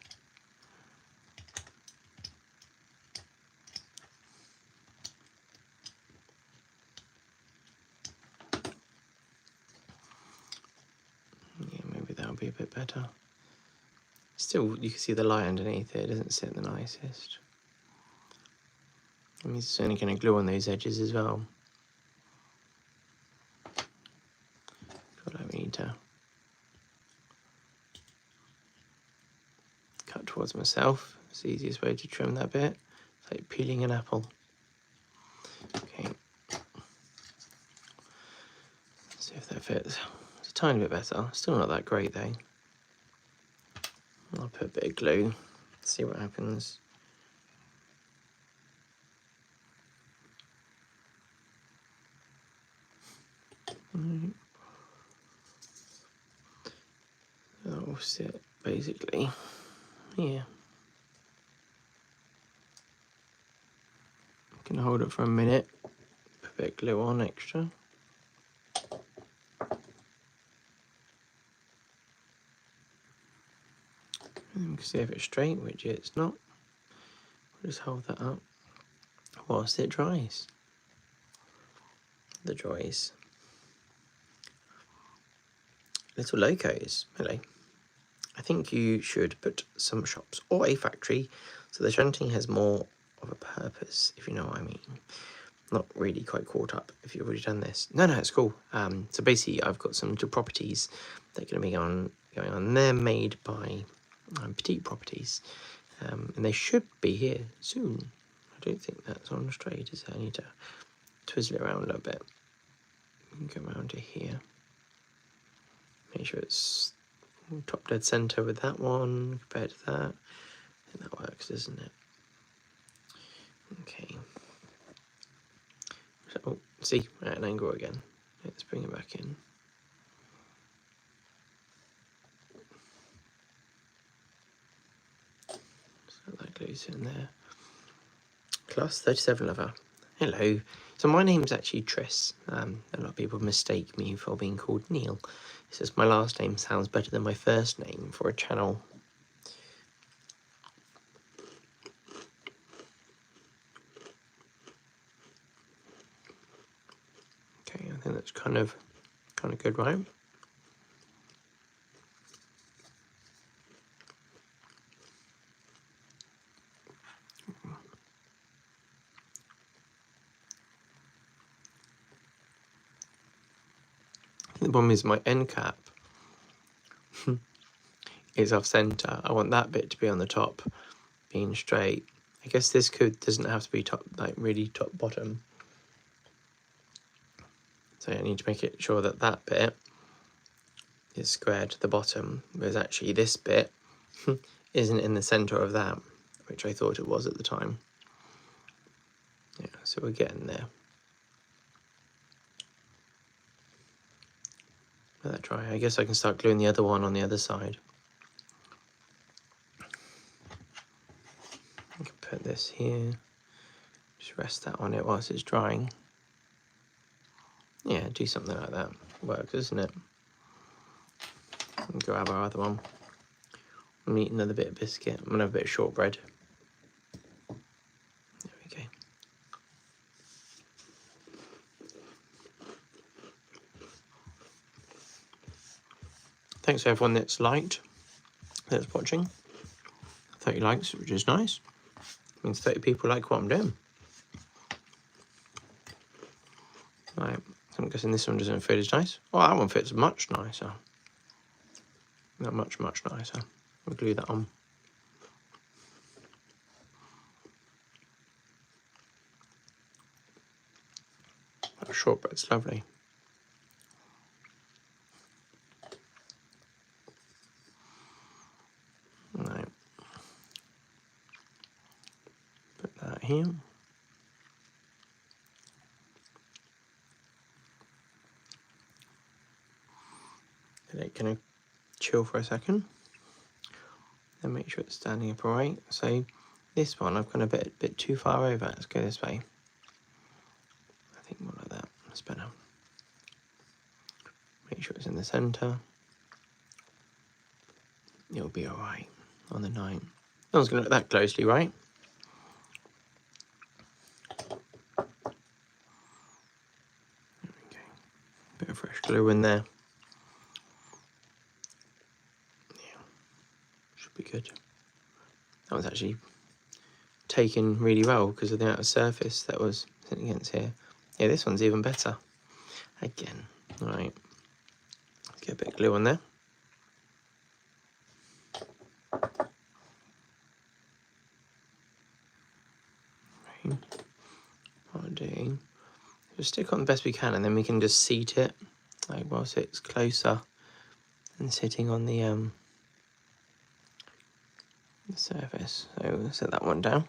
Be a bit better. Still, you can see the light underneath it. It doesn't sit the nicest. I mean, it's only going to glue on those edges as well. feel like we need to cut towards myself. It's the easiest way to trim that bit. It's like peeling an apple. Okay. Let's see if that fits. It's a tiny bit better. Still not that great though. I'll put a bit of glue, see what happens. That will sit basically here. Can hold it for a minute, put a bit of glue on extra. And you can see if it's straight, which it's not. We'll just hold that up whilst it dries. The dries. Little locos, hello. I think you should put some shops or a factory so the shunting has more of a purpose, if you know what I mean. Not really quite caught up if you've already done this. No, it's cool. So basically I've got some little properties that are going to be going on. They're made by Petite Properties, and they should be here soon. I don't think that's on straight, is it? I need to twizzle it around a little bit. Go around to here. Make sure it's top dead center with that one compared to that. I think that works, doesn't it? Okay. So, oh, see, at an angle again. Let's bring it back in. So that glues in there. Class 37 lover. Hello. So my name's actually Triss. A lot of people mistake me for being called Neil. It's just my last name sounds better than my first name for a channel. Okay, I think that's kind of good, right? The problem is my end cap is off center. I want that bit to be on the top, being straight. I guess this doesn't have to be top, like really top bottom. So I need to make it sure that that bit is square to the bottom, whereas actually this bit isn't in the center of that, which I thought it was at the time. Yeah, so we're getting there. Let that dry. I guess I can start gluing the other one on the other side. I can put this here. Just rest that on it whilst it's drying. Yeah, do something like that. Works, doesn't it? And grab our other one. I'm gonna eat another bit of biscuit. I'm gonna have a bit of shortbread. There we go. Thanks to everyone that's liked, that's watching. 30 likes, which is nice. It means 30 people like what I'm doing. Right, so I'm guessing this one doesn't fit as nice. Oh, that one fits much nicer. Not much nicer. We'll glue that on. That shortbread's lovely. Right. Put that here. Let it kind of chill for a second. Then make sure it's standing up all right. So this one I've gone a bit too far over. Let's go this way. I think more like that. That's better. Make sure it's in the center. It'll be all right on the 9. No one's going to look that closely, right? There we go. Bit of fresh glue in there. Yeah, should be good. That was actually taken really well because of the amount of surface that was sitting against here. Yeah, this one's even better. Again, all right. Let's get a bit of glue on there. Okay. What I'll do, just stick on the best we can, and then we can just seat it, like whilst it's closer and sitting on the surface. So we'll set that one down.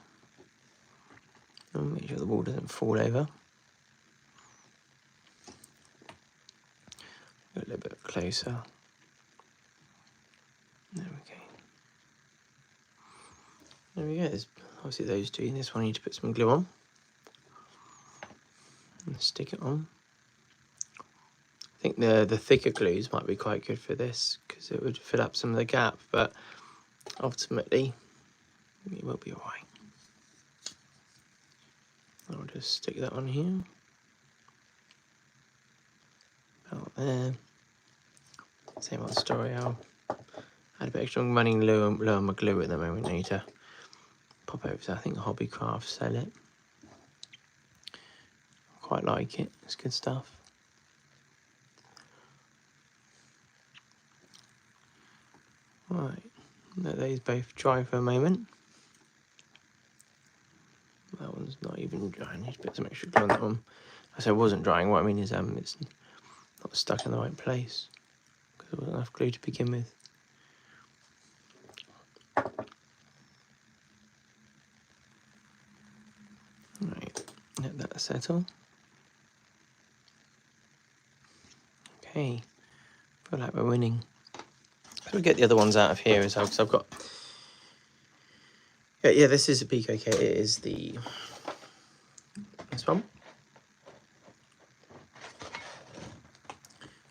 And make sure the ball doesn't fall over. Go a little bit closer. There we go. There we go. There's obviously those two. This one I need to put some glue on and stick it on. I think the thicker glues might be quite good for this because it would fill up some of the gap, but ultimately it will be alright. I'll just stick that on here. About there. Same old story. I'll add a bit extra. I'm running low on my glue at the moment. I need to pop over to, I think, Hobbycraft sell it. Quite like it. It's good stuff. Right, let those both dry for a moment. That one's not even dry. I need to put some extra glue on that one. I said it wasn't drying. What I mean is it's not stuck in the right place because there wasn't enough glue to begin with. Right, let that settle. Okay, feel like we're winning. So we get the other ones out of here as well, because I've got. Yeah, this is a Pico kit. It is this one.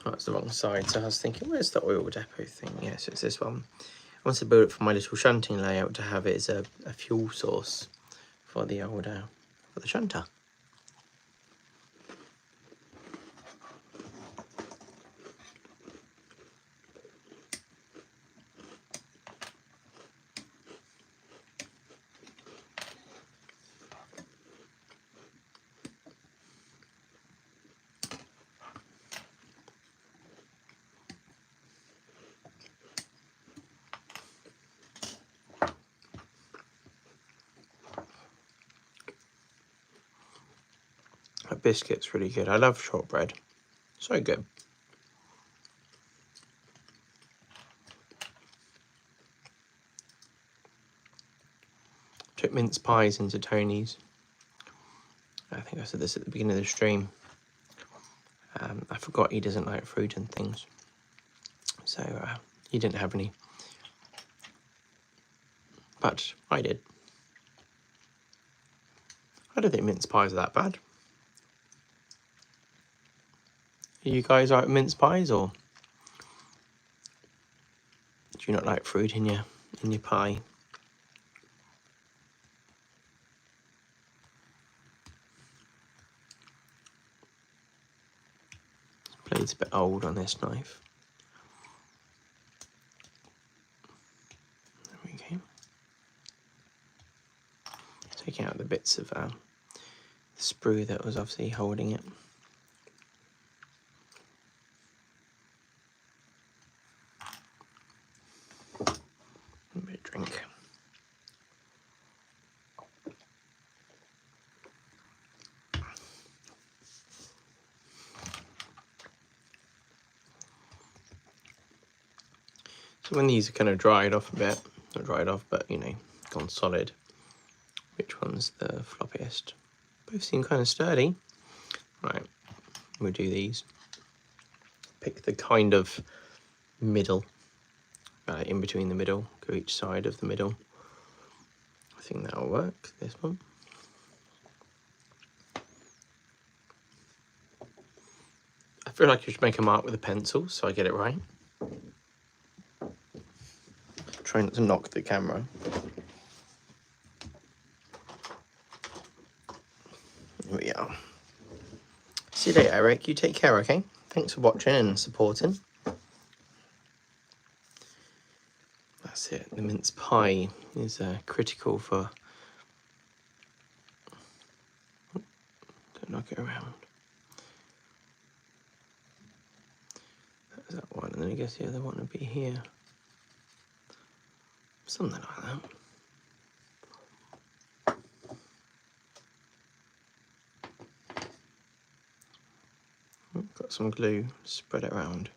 Oh, it's the wrong side. So I was thinking, where's the oil depot thing? Yes, yeah, so it's this one. I want to build it for my little shunting layout to have it as a fuel source for the old for the shunter. That biscuit's really good. I love shortbread. So good. Took mince pies into Tony's. I think I said this at the beginning of the stream. I forgot he doesn't like fruit and things. So he didn't have any. But I did. I don't think mince pies are that bad. Are you guys like mince pies, or do you not like fruit in your pie? This blade's a bit old on this knife. There we go. Taking out the bits of the sprue that was obviously holding it. A bit of drink. So when these are kind of dried off a bit, not dried off, but you know, gone solid, which one's the floppiest? Both seem kind of sturdy. Right, we'll do these. Pick the kind of middle, in between the middle, go each side of the middle. I think that'll work, this one. I feel like you should make a mark with a pencil so I get it right. Try not to knock the camera. Here we are. See you later, Eric. You take care, okay? Thanks for watching and supporting. That's it. The mince pie is critical for... Don't knock it around. That's that one, and then I guess the other one would be here. Something like that. Got some glue, spread it around.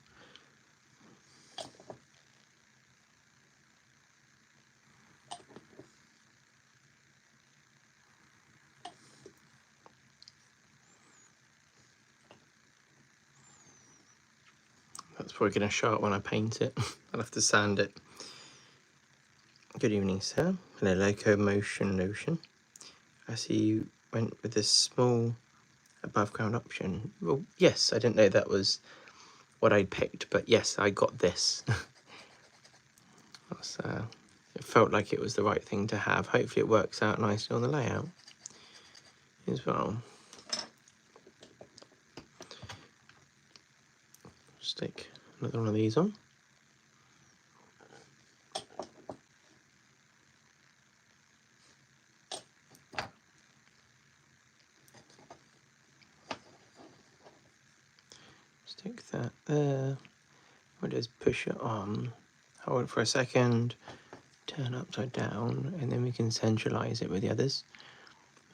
That's probably going to show up when I paint it. I'll have to sand it. Good evening, sir. Hello, locomotion lotion. I see you went with this small above ground option. Well, yes, I didn't know that was what I'd picked, but yes, I got this. That's, it felt like it was the right thing to have. Hopefully it works out nicely on the layout as well. Stick another one of these on. Stick that there. We'll just push it on. Hold it for a second. Turn upside down, and then we can centralize it with the others.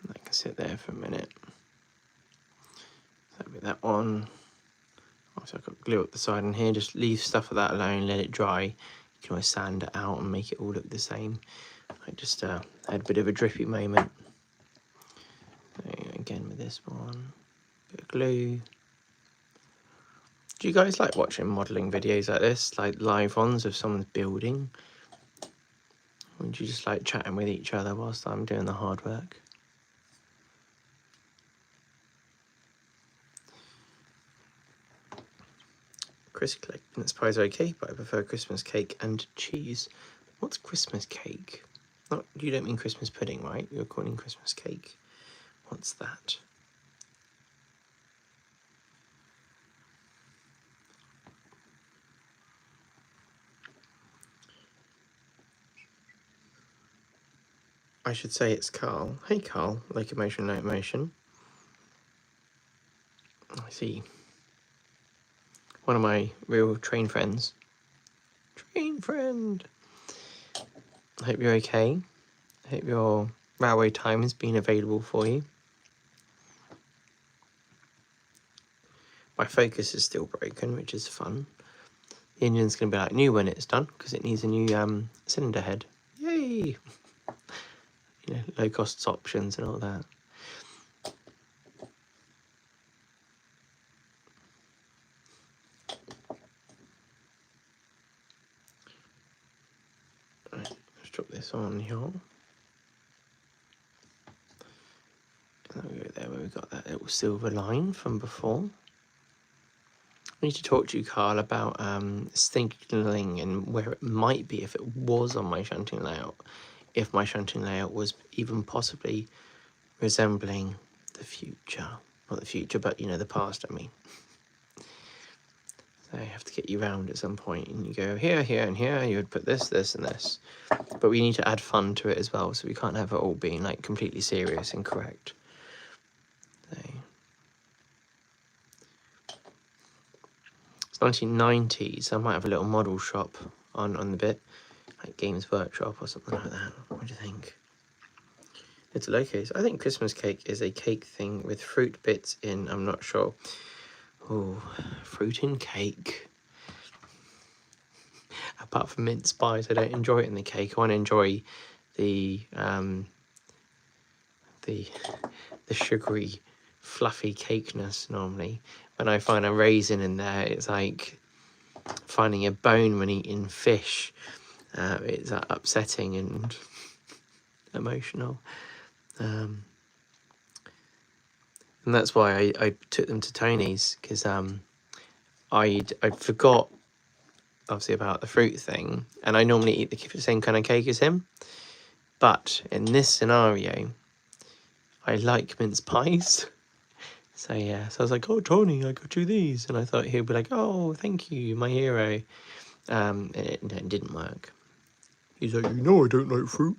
And that can sit there for a minute. That'll be that one. Also, I've got glue up the side in here. Just leave stuff of that alone, let it dry. You can always sand it out and make it all look the same. I just had a bit of a drippy moment. Again with this one, bit of glue. Do you guys like watching modelling videos like this, like live ones of someone's building? Or do you just like chatting with each other whilst I'm doing the hard work? Christmas cake, and it's pie's okay, but I prefer Christmas cake and cheese. What's Christmas cake? Not, you don't mean Christmas pudding, right? You're calling Christmas cake. What's that? I should say it's Carl. Hey Carl, like emotion, no emotion. I see. One of my real train friends. Train friend! I hope you're okay. I hope your railway time has been available for you. My focus is still broken, which is fun. The engine's going to be like new when it's done, because it needs a new cylinder head. Yay! You know, low cost options and all that. Right, let's drop this on here. And then we go there where we got that little silver line from before. I need to talk to you, Carl, about signaling and where it might be if it was on my shunting layout. If my shunting layout was even possibly resembling the future. Not the future, but, you know, the past, I mean. So I have to get you round at some point, and you go here, here, and here, you would put this, this, and this. But we need to add fun to it as well, so we can't have it all being, like, completely serious and correct. So. It's 1990s, so I might have a little model shop on the bit, like Games Workshop or something like that. What do you think? It's a low case. I think Christmas cake is a cake thing with fruit bits in. I'm not sure. Oh, fruit in cake. Apart from mince pies, I don't enjoy it in the cake. I want to enjoy the sugary, fluffy cakeness normally. When I find a raisin in there, it's like finding a bone when eating fish. It's upsetting and emotional. And that's why I took them to Tony's, because I forgot obviously about the fruit thing, and I normally eat the same kind of cake as him, but in this scenario I like mince pies. So yeah, so I was like, oh Tony, I got you these, and I thought he'd be like, oh thank you, my hero. It didn't work. He's like, you know I don't like fruit.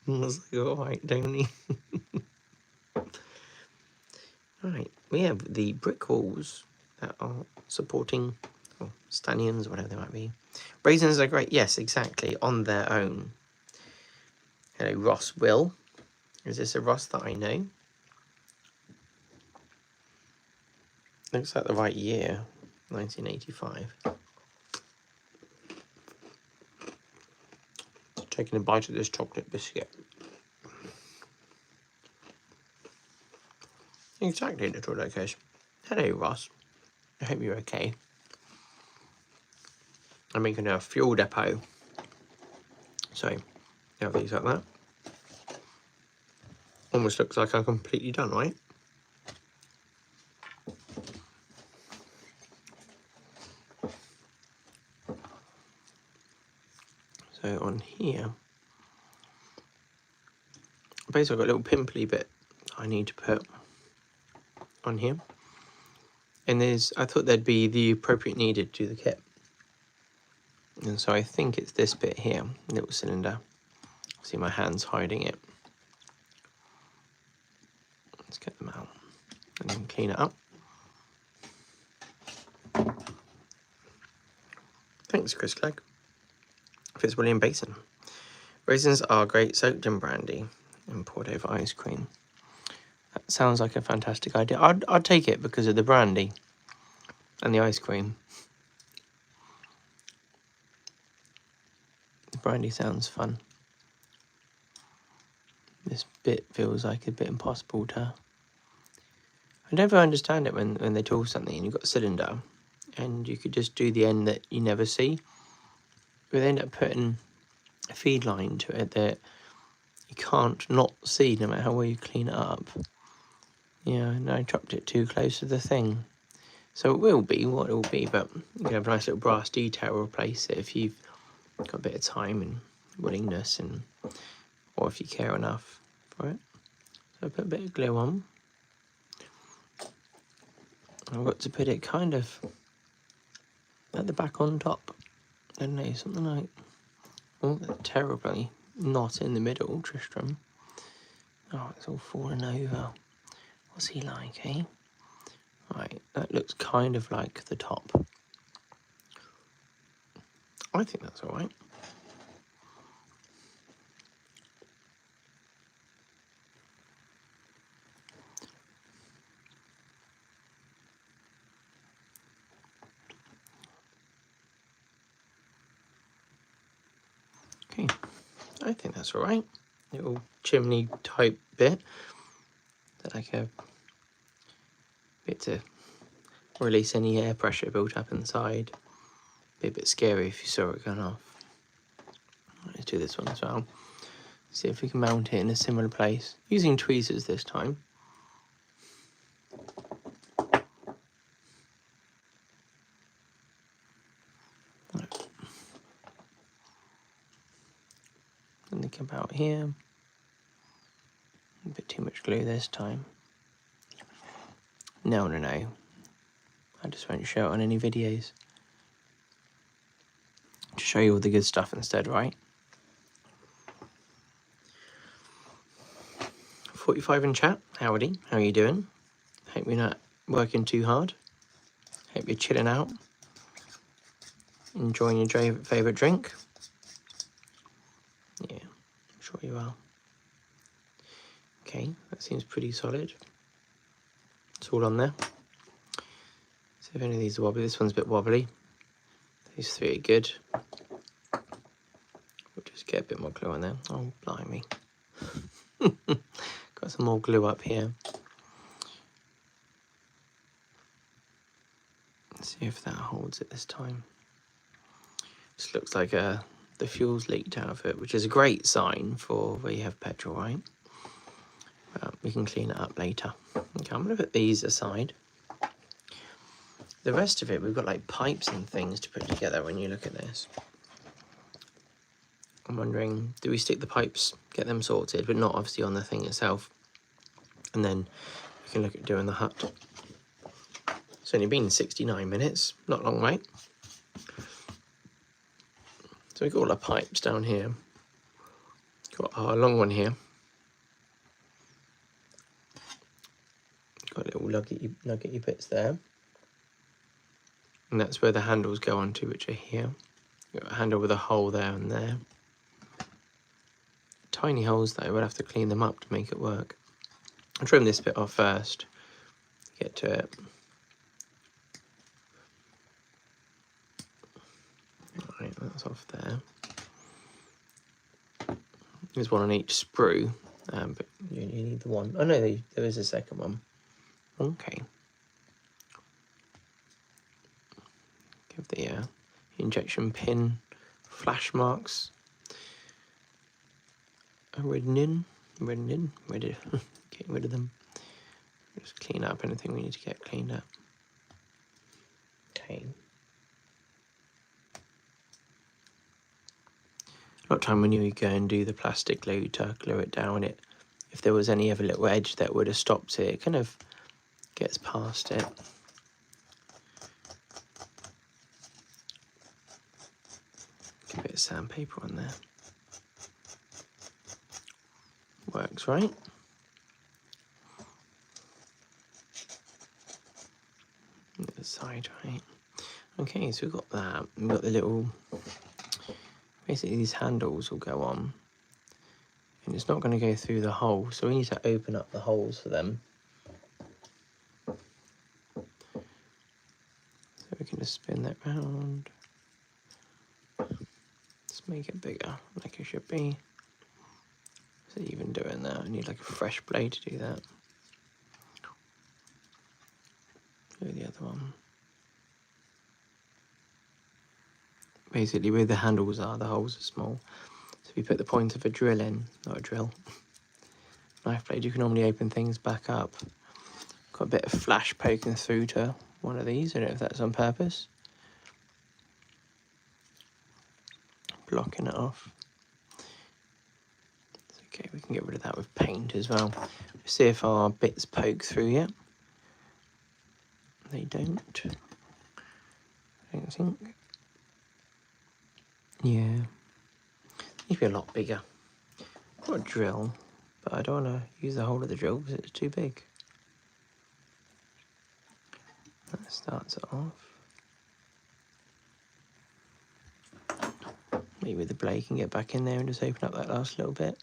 And I was like, alright Tony. Right, we have the brick walls that are supporting, or stanchions, whatever they might be. Raisins are great, yes, exactly, on their own. Hello, Ross Will. Is this a Ross that I know? Looks like the right year, 1985. Taking a bite of this chocolate biscuit. Exactly, little locos. Hello, Ross. I hope you're okay. I'm making a fuel depot. So, you have these like that. Almost looks like I'm completely done, right? So on here, basically I've got a little pimply bit I need to put on here. And I thought there'd be the appropriate needed to the kit. And so I think it's this bit here, little cylinder. See my hands hiding it. Let's get them out and then clean it up. Thanks, Chris Clegg. Fitzwilliam Basin. Raisins are great soaked in brandy and poured over ice cream. That sounds like a fantastic idea. I'd take it because of the brandy and the ice cream. The brandy sounds fun. This bit feels like a bit impossible to... I never understand it when they tool something and you've got a cylinder and you could just do the end that you never see. But they end up putting a feed line to it that you can't not see no matter how well you clean it up. Yeah, and I chopped it too close to the thing. So it will be what it will be, but you can have a nice little brass detail replace it if you've got a bit of time and willingness, or if you care enough for it. So I put a bit of glue on. I've got to put it kind of at the back on top. I don't know, something like, oh, terribly not in the middle, Tristram. Oh, it's all falling over. What's he like, eh? Right, that looks kind of like the top. I think that's all right. Okay, I think that's all right. Little chimney type bit. Like a bit to release any air pressure built up inside. Be a bit scary if you saw it going off. Let's do this one as well. See if we can mount it in a similar place. Using tweezers this time. And they come out here. A bit too much glue this time. No. I just won't show it on any videos. To show you all the good stuff instead, right? 45 in chat. Howdy. How are you doing? Hope you're not working too hard. Hope you're chilling out. Enjoying your favourite drink. Yeah, I'm sure you are. Okay, that seems pretty solid. It's all on there. So if any of these are wobbly, this one's a bit wobbly. These three are good. We'll just get a bit more glue on there. Oh, blimey. Got some more glue up here. Let's see if that holds it this time. This looks like the fuel's leaked out of it, which is a great sign for where you have petrol, right? We can clean it up later. Okay, I'm going to put these aside. The rest of it, we've got like pipes and things to put together when you look at this. I'm wondering, do we stick the pipes, get them sorted, but not obviously on the thing itself? And then we can look at doing the hut. It's only been 69 minutes, not long, right? So we've got all our pipes down here. Got our long one here. Got little nuggety bits there. And that's where the handles go onto, which are here. Got a handle with a hole there and there. Tiny holes though, we'll have to clean them up to make it work. I'll trim this bit off first, get to it. Right, that's off there. There's one on each sprue, but you need the one. Oh no, there is a second one. Okay. Give the injection pin flash marks getting rid of them. Just clean up anything we need to get cleaned up. Okay. A lot of time when you go and do the plastic glue to glue it down, if there was any other little edge that would have stopped it, it kind of gets past it. Get a bit of sandpaper on there. Works, right? The other side, right? Okay, so we've got that. We've got the little, basically these handles will go on, and it's not going to go through the hole, so we need to open up the holes for them. So we can just spin that round. Let's make it bigger, like it should be. So even doing that, I need like a fresh blade to do that. Do the other one. Basically, where the handles are, the holes are small. So if you put the point of a drill in, not a drill, knife blade, you can normally open things back up. Got a bit of flash poking through to one of these. I don't know if that's on purpose. Blocking it off. It's okay, we can get rid of that with paint as well. See if our bits poke through yet. They don't. I don't think. Yeah. Need to be a lot bigger. I've got a drill, but I don't want to use the whole of the drill because it's too big. That starts it off. Maybe the blade can get back in there and just open up that last little bit.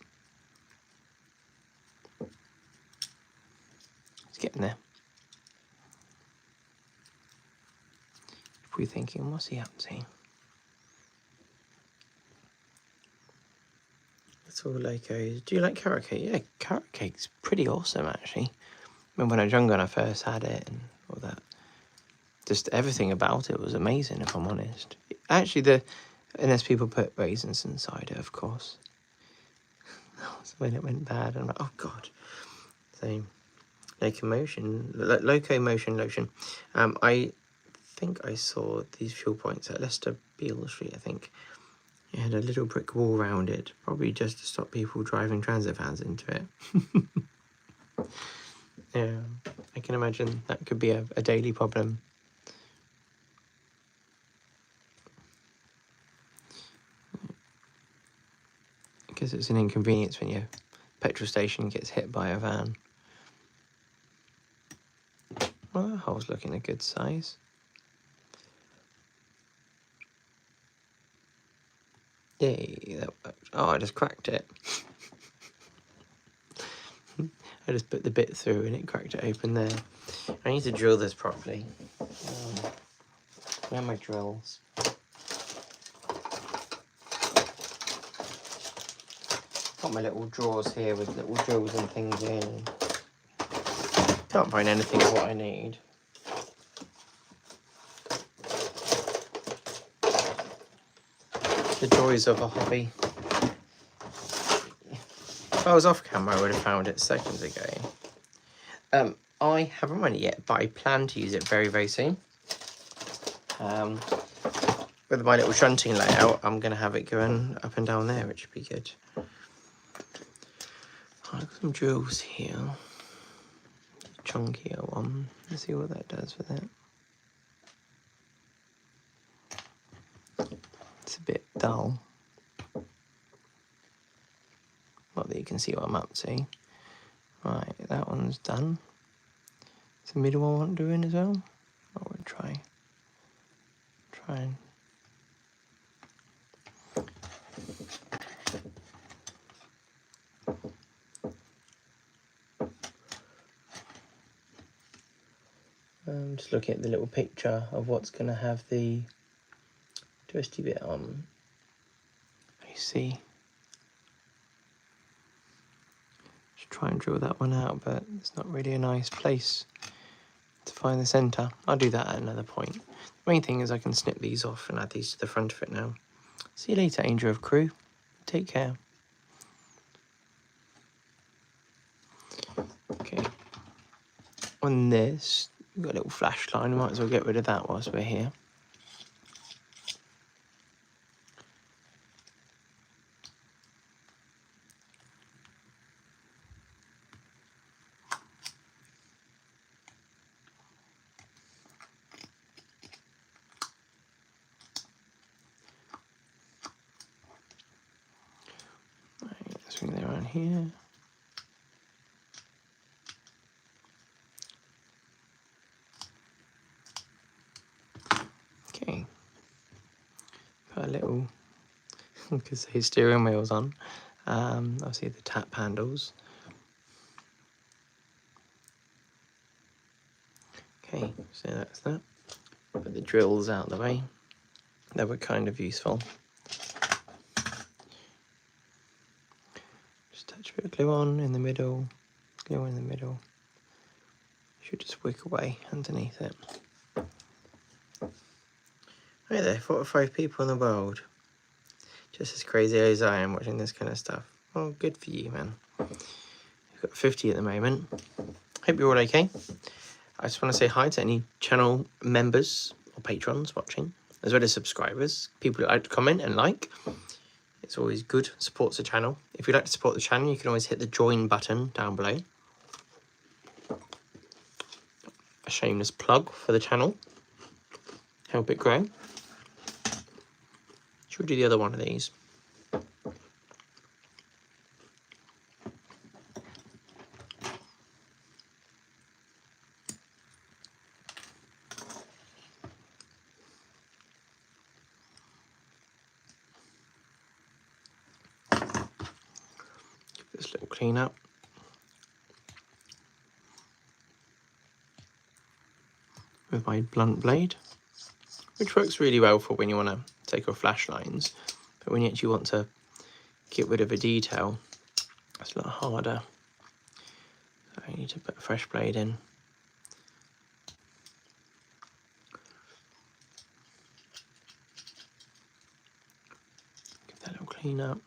It's getting there. Probably thinking, what's he up to? It's all like, do you like carrot cake? Yeah, carrot cake's pretty awesome actually. I remember when I was younger and I first had it and all that. Just everything about it was amazing, if I'm honest. Actually, unless people put raisins inside it, of course. That's when it went bad. I'm like, oh god. So, locomotion lotion. I think I saw these fuel points at Leicester Beale Street. I think it had a little brick wall around it, probably just to stop people driving transit vans into it. Yeah, I can imagine that could be a daily problem. Because it's an inconvenience when your petrol station gets hit by a van. Well, that hole's looking a good size. Yay, that worked. Oh, I just cracked it. I just put the bit through and it cracked it open there. I need to drill this properly. Where are my drills? Got my little drawers here with little drills and things in. Can't find anything of what I need. The joys of a hobby. If I was off camera, I would have found it seconds ago. I haven't run it yet, but I plan to use it very, very soon. With my little shunting layout, I'm going to have it going up and down there, which would be good. I've got some drills here. Chunkier one. Let's see what that does for that. It's a bit dull. Not that you can see what I'm up to. Right, that one's done. Is the middle one doing as well? I would try and just looking at the little picture of what's going to have the twisty bit on. You see. Just try and drill that one out, but it's not really a nice place to find the centre. I'll do that at another point. The main thing is I can snip these off and add these to the front of it now. See you later, Angel of Crew. Take care. Okay. On this, we've got a little flash line. We might as well get rid of that whilst we're here. Swing that around here. Okay. Put a little, because the steering wheel's on. Obviously the tap handles. Okay, so that's that. Put the drills out of the way. They were kind of useful. Just touch a bit of glue on in the middle, glue in the middle. Should just wick away underneath it. Hey there, 4 or 5 people in the world. Just as crazy as I am watching this kind of stuff. Well, good for you, man. We've got 50 at the moment. Hope you're all okay. I just want to say hi to any channel members or patrons watching, as well as subscribers, people who like to comment and like. It's always good, supports the channel. If you'd like to support the channel, you can always hit the join button down below. A shameless plug for the channel. Help it grow. Should we do the other one of these? Give this little clean up. With my blunt blade, which works really well for when you want to take off flash lines, but when you actually want to get rid of a detail, it's a lot harder. So I need to put a fresh blade in. Give that little clean up.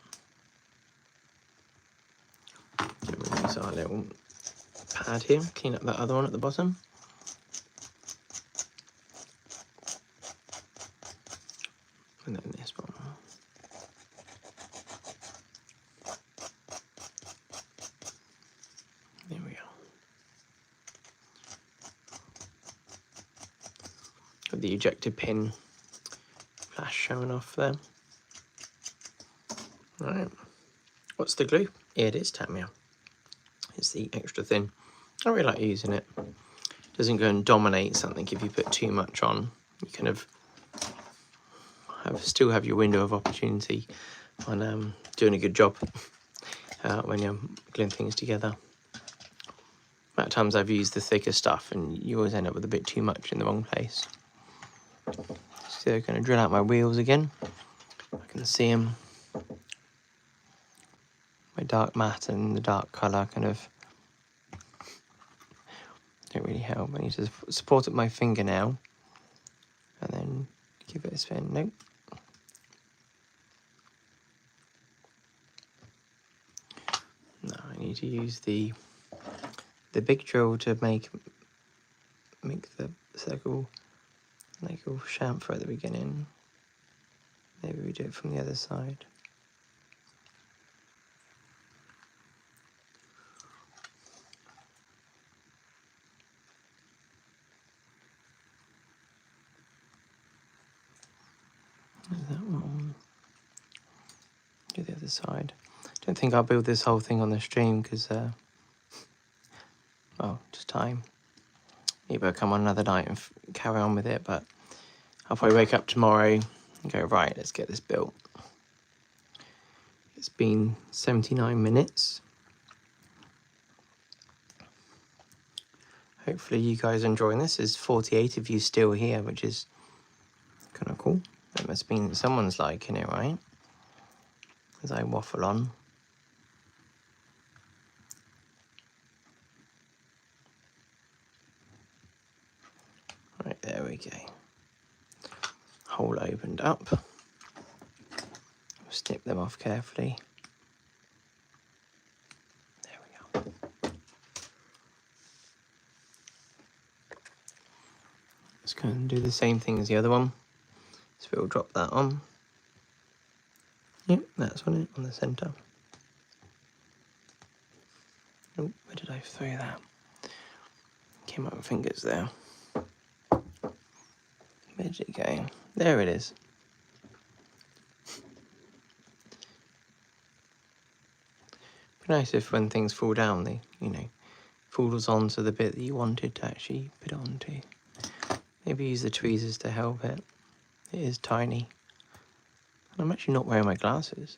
Get rid of our little pad here, clean up that other one at the bottom. And then this one. There we go. Got the ejector pin flash showing off there. Right. What's the glue? Here it is, Tamia. It's the extra thin. I really like using it. Doesn't go and dominate something if you put too much on. You kind of still have your window of opportunity on doing a good job when you're gluing things together. Amount of times I've used the thicker stuff and you always end up with a bit too much in the wrong place. So I'm going to drill out my wheels again. I can see them. My dark matte and the dark colour kind of don't really help. I need to support up my fingernail and then give it a spin. Nope. No, I need to use the big drill to make the circle like a chamfer at the beginning. Maybe we do it from the other side. That one. Do the other side. Don't think I'll build this whole thing on the stream because, well, just time. Maybe I'll come on another night and carry on with it, but I'll probably wake up tomorrow and go, right, let's get this built. It's been 79 minutes. Hopefully you guys are enjoying this. There's 48 of you still here, which is kind of cool. must mean someone's liking it, right? As I waffle on. Right, there we go. Hole opened up. Snip them off carefully. There we go. Just going to do the same thing as the other one. So we'll drop that on. Yep, that's on it, on the centre. Oh, where did I throw that? Came up with fingers there. Where did it go? There it is. Be nice if when things fall down, they, falls onto the bit that you wanted to actually put it onto. Maybe use the tweezers to help it. It is tiny. And I'm actually not wearing my glasses,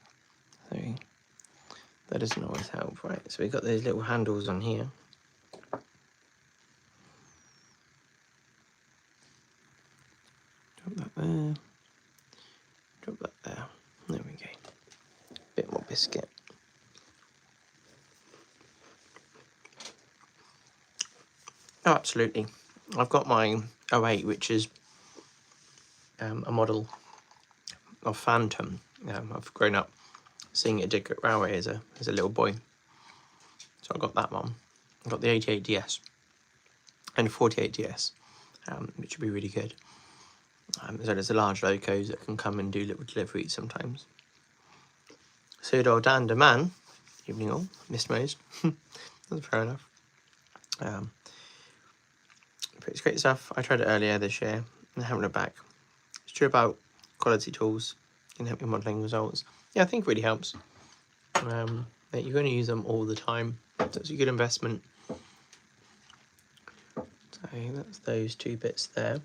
so that doesn't always help, right? So we've got those little handles on here. Drop that there. Drop that there. There we go. Bit more biscuit. Oh, absolutely. I've got my 08, which is a model of Phantom. I've grown up seeing it dig at Railway as a little boy. So I got that one. I got the 88DS and 48DS, which would be really good. So there's the large locos that can come and do little deliveries sometimes. Pseudo Dan de Man, evening all, missed most. That's fair enough. But it's great stuff. I tried it earlier this year and I haven't looked back. It's true about quality tools can help your modelling results. Yeah, I think it really helps. That you're going to use them all the time. So it's a good investment. So that's those two bits there.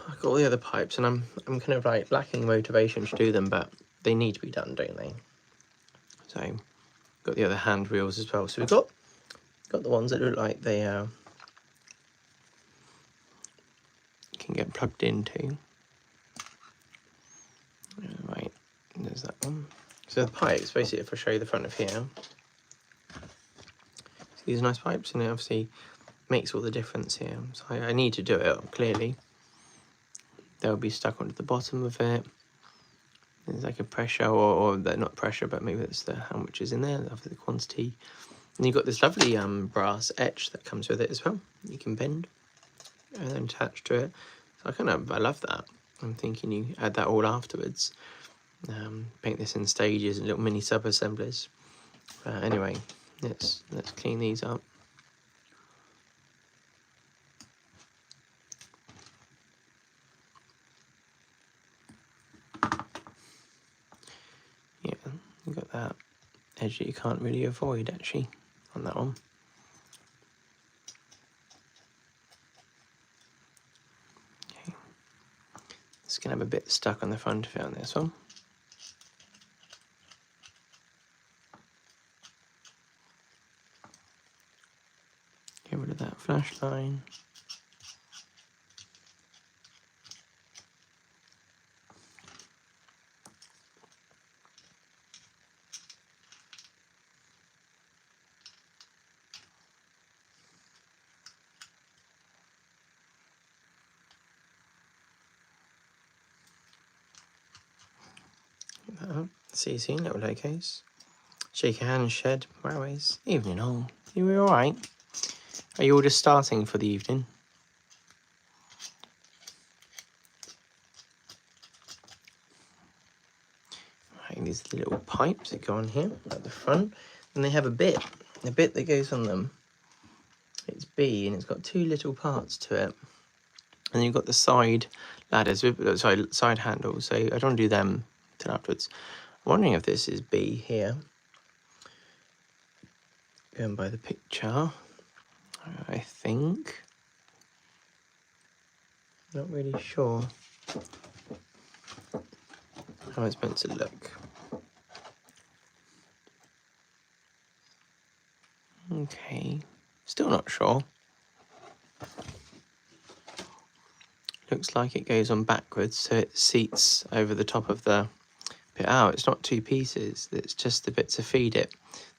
I've got all the other pipes and I'm kind of like lacking motivation to do them, but they need to be done, don't they? So got the other hand reels as well. So we've got the ones that look like they can get plugged into. Right, there's that one. So the pipes, basically, if I show you the front of here, these nice pipes, and it obviously makes all the difference here. So I need to do it, clearly. They'll be stuck onto the bottom of it. There's like a pressure, or not pressure, but maybe it's how much is in there, the quantity. And you've got this lovely brass etch that comes with it as well. You can bend and then attach to it. So I love that. I'm thinking you add that all afterwards. Paint this in stages and little mini sub-assemblies. Anyway, let's clean these up. Yeah, you got that edge that you can't really avoid actually on that one. Okay, it's gonna have a bit stuck on the front of it on this one. Get rid of that flash line. CC, little locos. Shake your hand, shed, railways. Evening all. You were alright? Are you all just starting for the evening? Right, these are the little pipes that go on here at the front. And they have a bit that goes on them. It's B and it's got two little parts to it. And you've got the side ladders, side handles. So I don't want to do them till afterwards. I'm wondering if this is B here. Going by the picture, I think. Not really sure how it's meant to look. Okay, still not sure. looks like it goes on backwards, so it seats over the top of the bit. Oh, it's not 2 pieces, it's just the bit to feed it.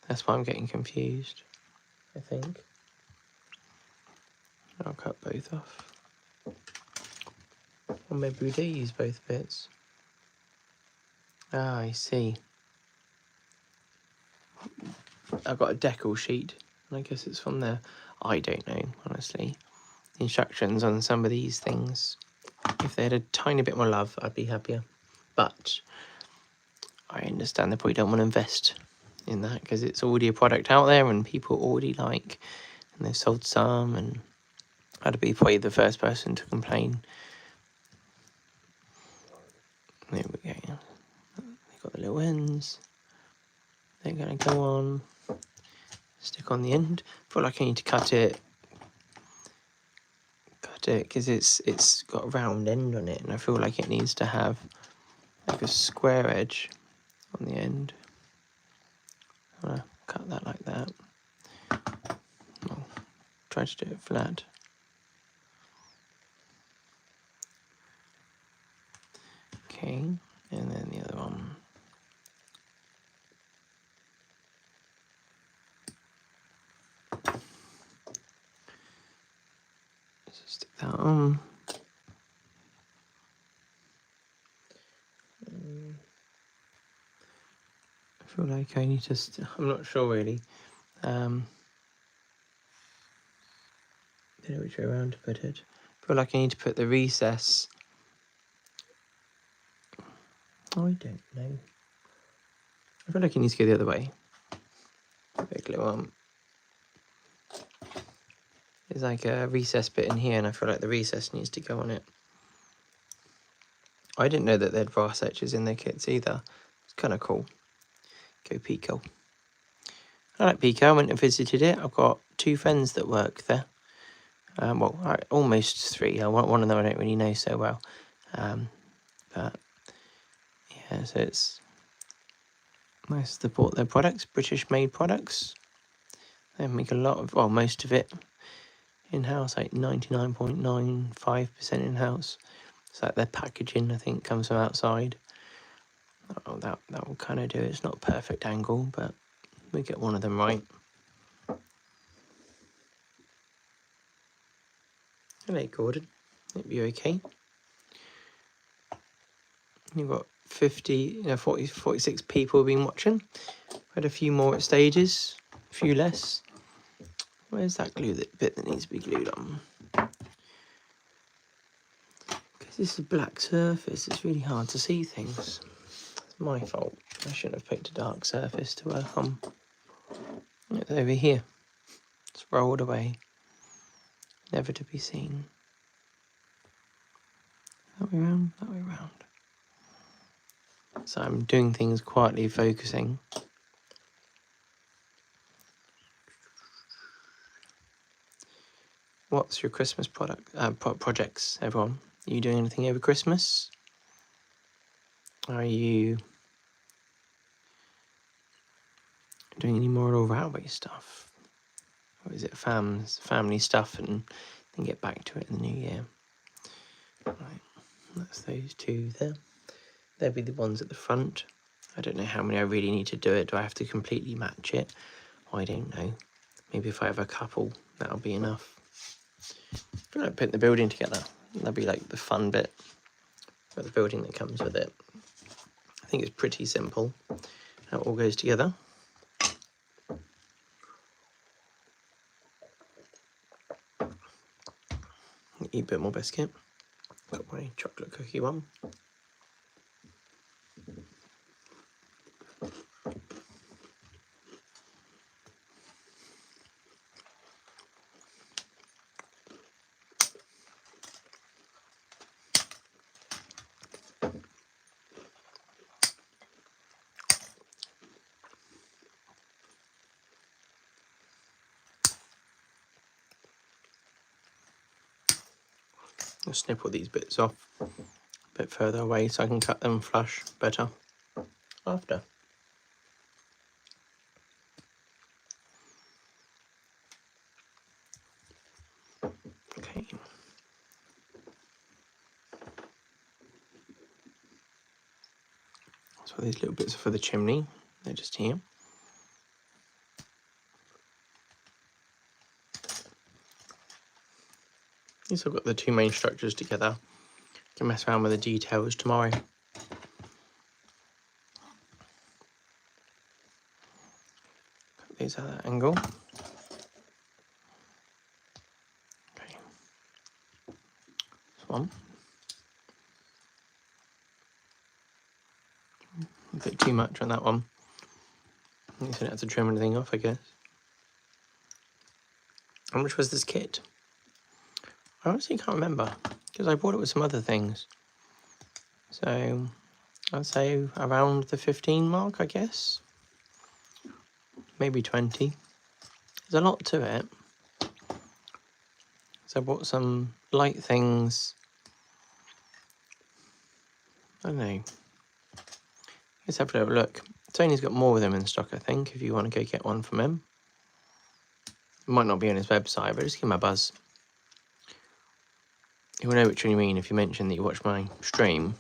That's why I'm getting confused, I think. I'll cut both off. Or maybe we do use both bits. Ah, I see. I've got a decal sheet, and I guess it's from there. I don't know, honestly. The instructions on some of these things, if they had a tiny bit more love, I'd be happier. But I understand they probably don't want to invest in that because it's already a product out there and people already like, and they've sold some, and I'd be probably the first person to complain. There we go. They've got the little ends. They're going to go on, stick on the end. I feel like I need to cut it because it's got a round end on it, and I feel like it needs to have like a square edge on the end. I'm gonna cut that like that. I'll try to do it flat. Okay, and then the other one. So stick that on. I feel like I need to, I'm not sure really. Don't know which way around to put it. I feel like I need to put the recess. Oh, I don't know. I feel like it needs to go the other way. Big little one. There's like a recess bit in here, and I feel like the recess needs to go on it. I didn't know that they had brass etchers in their kits either. It's kind of cool. Go Pico. I like Pico. I went and visited it. I've got 2 friends that work there. Well, almost 3. One of them I don't really know so well. But yeah, so it's nice to support their products, British-made products. They make a lot of, well, most of it in-house, like 99.95% in-house. It's like their packaging, I think, comes from outside. Oh, that will kind of do it. It's not a perfect angle, but we get one of them right. Hello, Gordon. Hope you're okay. You've got 46 people been watching. Had a few more at stages, a few less. Where's that bit that needs to be glued on? Because this is a black surface, it's really hard to see things. It's my fault. I shouldn't have picked a dark surface to work on. It's over here. It's rolled away. Never to be seen. That way round, that way round. So I'm doing things quietly, focusing. What's your Christmas projects, everyone? Are you doing anything over Christmas? Are you doing any more railway stuff? Or is it family stuff and then get back to it in the new year? Right, that's those 2 there. They'll be the ones at the front. I don't know how many I really need to do it. Do I have to completely match it? I don't know. Maybe if I have a couple, that'll be enough. I feel like putting the building together. That'll be like the fun bit. But the building that comes with it. I think it's pretty simple. How it all goes together. Eat a bit more biscuit. Got my chocolate cookie one. I'll snip all these bits off a bit further away so I can cut them flush better after. Okay. Got these little bits for the chimney. They're just here. At least I've got the two main structures together. Can mess around with the details tomorrow. Cut these at that angle. Okay. This one. A bit too much on that one. I don't have to trim anything off, I guess. How much was this kit? I honestly can't remember, because I bought it with some other things. So, I'd say around the 15 mark, I guess. Maybe 20. There's a lot to it. So I bought some light things. I don't know. Let's have a little look. Tony's got more of them in stock, I think, if you want to go get one from him. It might not be on his website, but just give him a buzz. He'll know which one you mean if you mention that you watched my stream,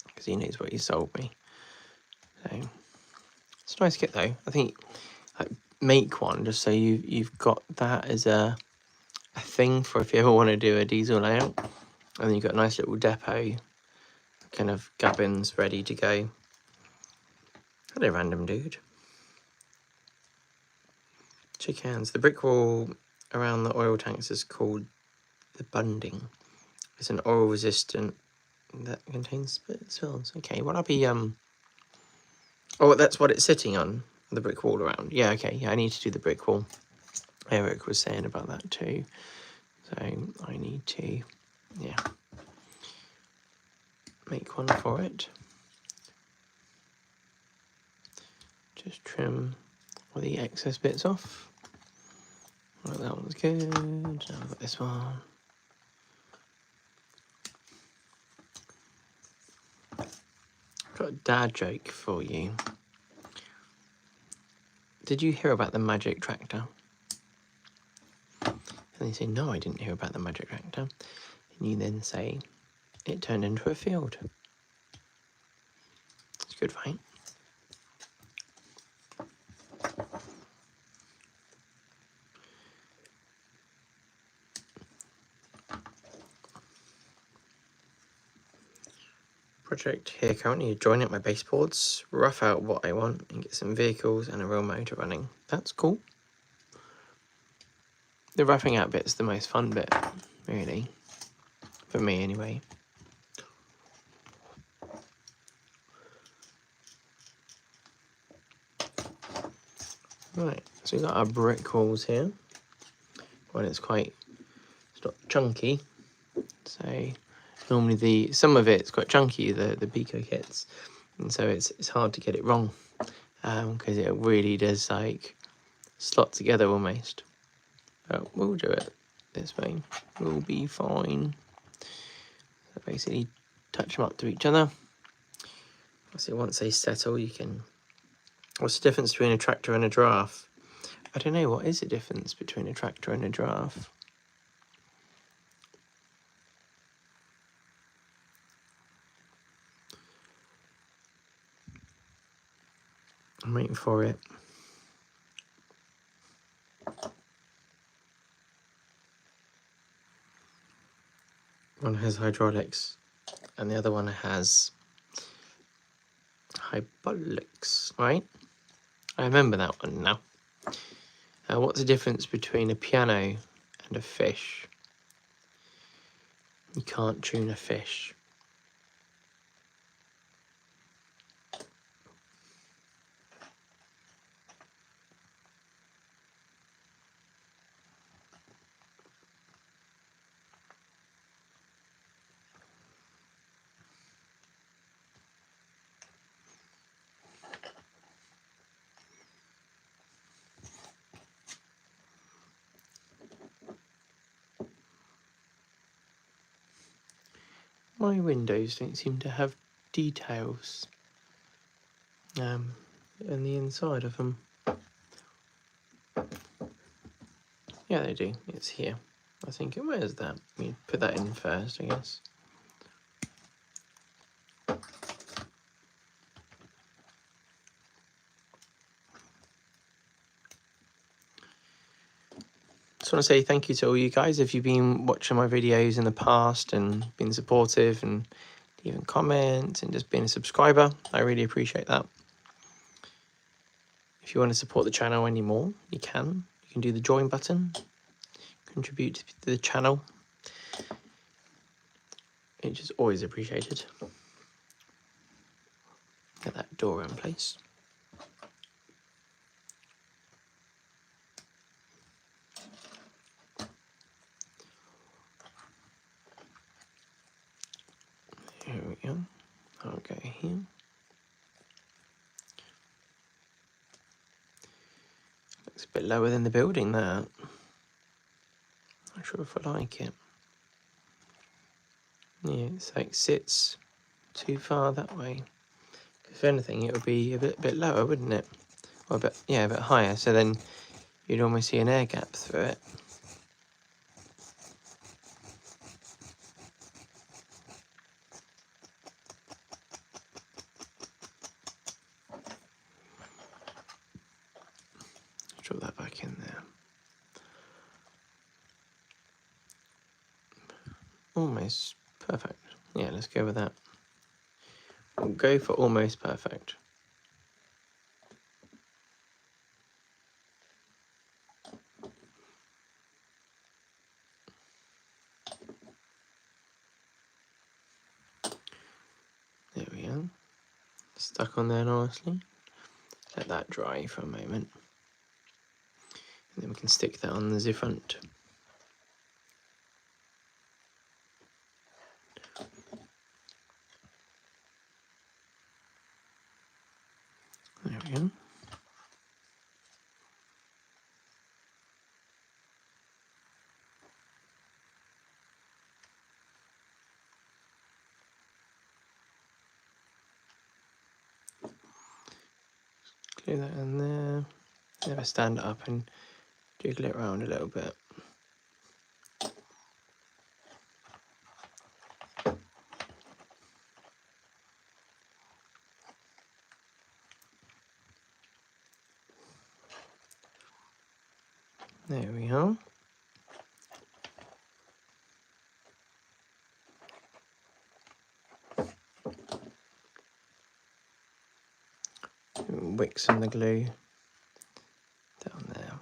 because he knows what you sold me. So it's a nice kit though. I think like, make one just so you've got that as a thing for if you ever want to do a diesel layout, and then you've got a nice little depot kind of gubbins ready to go. Hello, random dude. Shake hands. The brick wall around the oil tanks is called the bunding. It's an oil resistant that contains spills. Okay, well I'll be oh, that's what it's sitting on, the brick wall around. Yeah, okay, yeah, I need to do the brick wall. Eric was saying about that too. So I need to, yeah, make one for it. Just trim all the excess bits off. Right, that one's good. Now I've got this one. I've got a dad joke for you. Did you hear about the magic tractor? And they say, no, I didn't hear about the magic tractor. And you then say, it turned into a field. It's good, right? Project here currently, join up my baseboards, rough out what I want, and get some vehicles and a real motor running. That's cool. The roughing out bit's the most fun bit, really. For me, anyway. Right, so we've got our brick walls here. Well, it's not chunky. So normally some of it's quite chunky, the Pico kits. And so it's hard to get it wrong. Because it really does like slot together almost. But we'll do it this way. We'll be fine. So basically touch them up to each other. So once they settle, you can... What's the difference between a tractor and a giraffe? I don't know, what is the difference between a tractor and a giraffe? I'm waiting for it. One has hydraulics and the other one has hydraulics, right? I remember that one now. What's the difference between a piano and a fish? You can't tune a fish. My windows don't seem to have details in the inside of them. Yeah, they do. It's here. I think, where's that? We put that in first, I guess. just want to say thank you to all you guys. If you've been watching my videos in the past and been supportive and leaving comments and just being a subscriber, I really appreciate that. If you want to support the channel any more, you can. You can do the join button, contribute to the channel. It's just always appreciated. Get that door in place. Here we go. I'll go here. Looks a bit lower than the building, that. Not sure if I like it. Yeah, it's like sits too far that way. If anything, it would be a bit lower, wouldn't it? Or a bit, yeah, a bit higher. So then you'd almost see an air gap through it. Drop that back in there. Almost perfect. Yeah, let's go with that. We'll go for almost perfect. There we go. Stuck on there nicely. Let that dry for a moment. And then we can stick that on the front. There we go. Glue that in there. Never stand it up and jiggle it around a little bit. There we are. Wick some of the glue down there.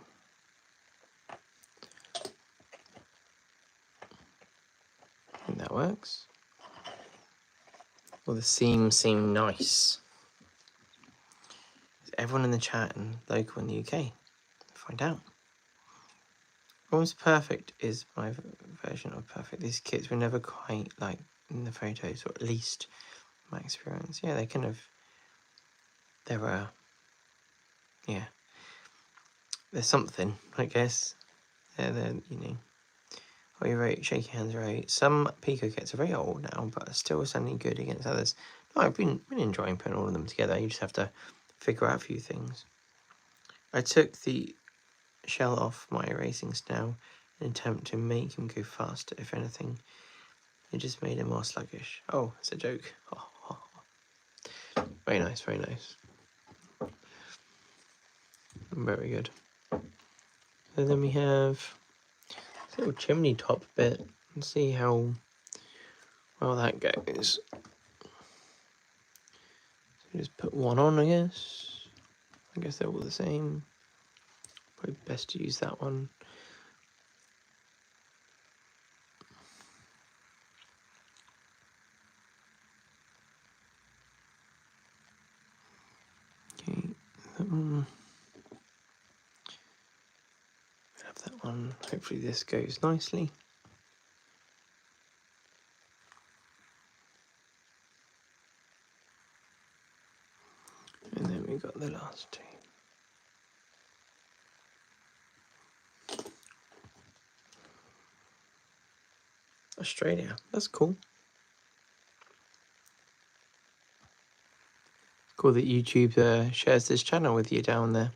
I think that works. Well, the seams seem nice. Is everyone in the chat and local in the UK? Find out. Almost perfect is my version of perfect. These kits were never quite like in the photos, or at least my experience. Yeah, they kind of, yeah, there's something, I guess. They're you know, oh, you're right, shaky hands are right. Some Pico kits are very old now, but are still standing good against others. No, I've been enjoying putting all of them together. You just have to figure out a few things. I took the shell off my erasings now in an attempt to make him go faster. If anything, it just made him more sluggish. Oh, it's a joke. Oh. Very nice, very nice. Very good. And then we have this little chimney top bit. Let's see how well that goes. So just put one on, I guess. I guess they're all the same. Probably best to use that one. Okay, that one. Have that one. Hopefully this goes nicely. And then we got the last two. Australia, that's cool. Cool that YouTube shares this channel with you down there.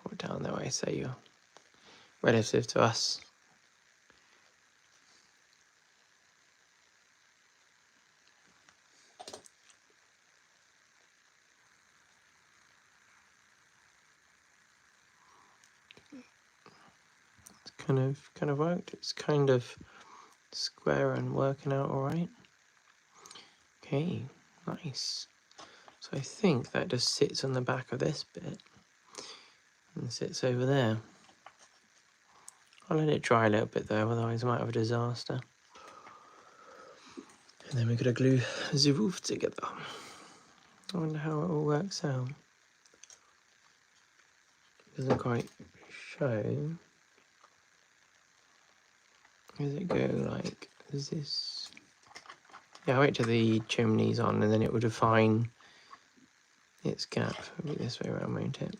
Or down there, I say you're relative to us. kind of worked. It's kind of square and working out all right. Okay, nice. So I think that just sits on the back of this bit and sits over there. I'll let it dry a little bit though, otherwise I might have a disaster. And then we're going to glue the roof together. I wonder how it all works out. Doesn't quite show. Does it go like, is this? Yeah, I'll wait till the chimney's on and then it will define its gap. It'll be this way around, won't it?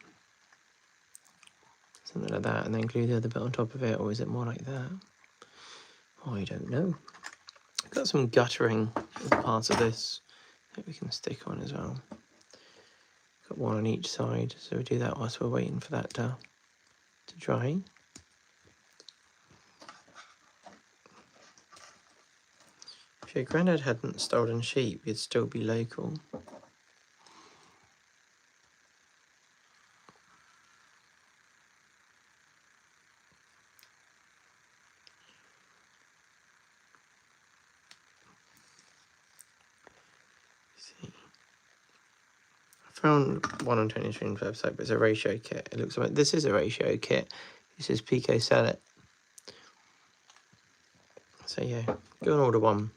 Something like that, and then glue the other bit on top of it, or is it more like that? Oh, I don't know. I've got some guttering parts of this that we can stick on as well. Got one on each side, so we'll do that whilst we're waiting for that to dry. If your granddad hadn't stolen sheep, you'd still be local. See. I found one on Tony Stream's website, but it's a ratio kit. It looks like this is a ratio kit. This is Pico Sell It. So yeah, go and order one.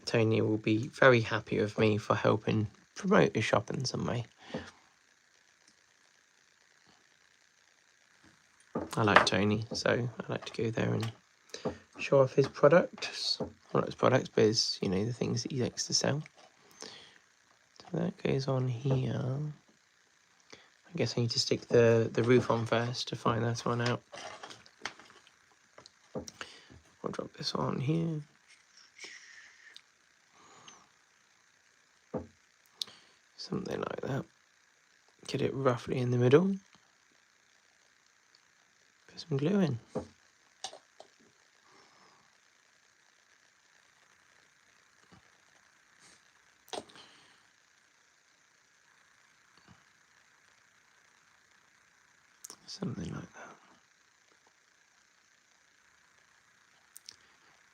Tony will be very happy with me for helping promote his shop in some way. I like Tony, so I like to go there and show off his products. Well, not his products, but his, you know, the things that he likes to sell. So that goes on here. I guess I need to stick the roof on first to find that one out. I'll drop this on here. Something like that. Get it roughly in the middle. Put some glue in. Something like that.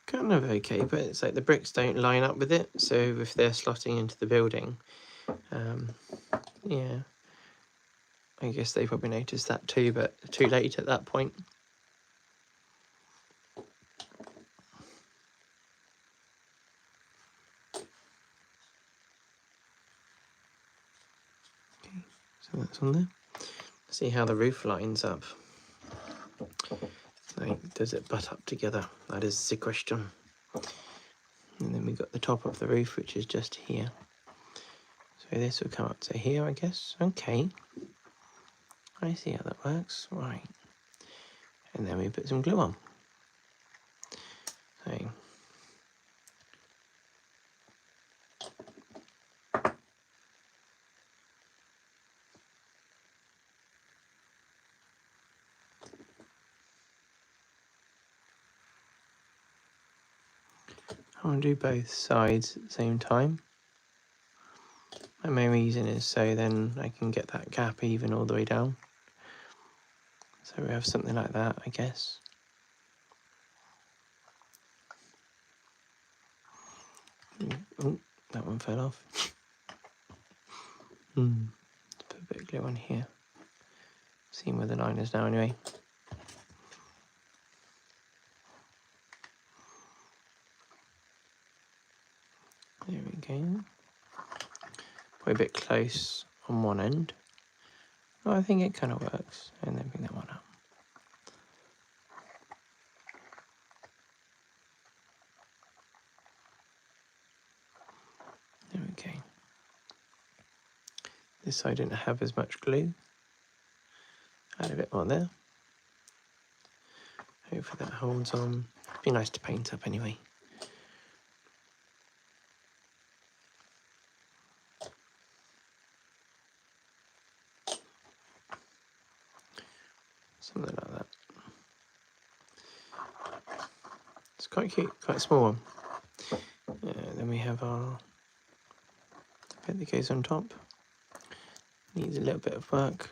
Kind of okay, but it's like the bricks don't line up with it, so if they're slotting into the building, yeah, I guess they probably noticed that too, but too late at that point. Okay, so that's on there. See how the roof lines up. Like, does it butt up together? That is the question. And then we got the top of the roof, which is just here. So this will come up to here, I guess. Okay. I see how that works. Right. And then we put some glue on. So I want to do both sides at the same time. My main reason is so then I can get that gap even all the way down. So we have something like that, I guess. Oh, that one fell off. Let's put a bit of glue on here. See where the line is now anyway. There we go. Probably a bit close on one end. Oh, I think it kind of works. And then bring that one up. There we go. This side didn't have as much glue. Add a bit more there. Hopefully that holds on. Be nice to paint up anyway. Something like that. It's quite cute, quite a small one. Then we have our bit that goes on top. Needs a little bit of work.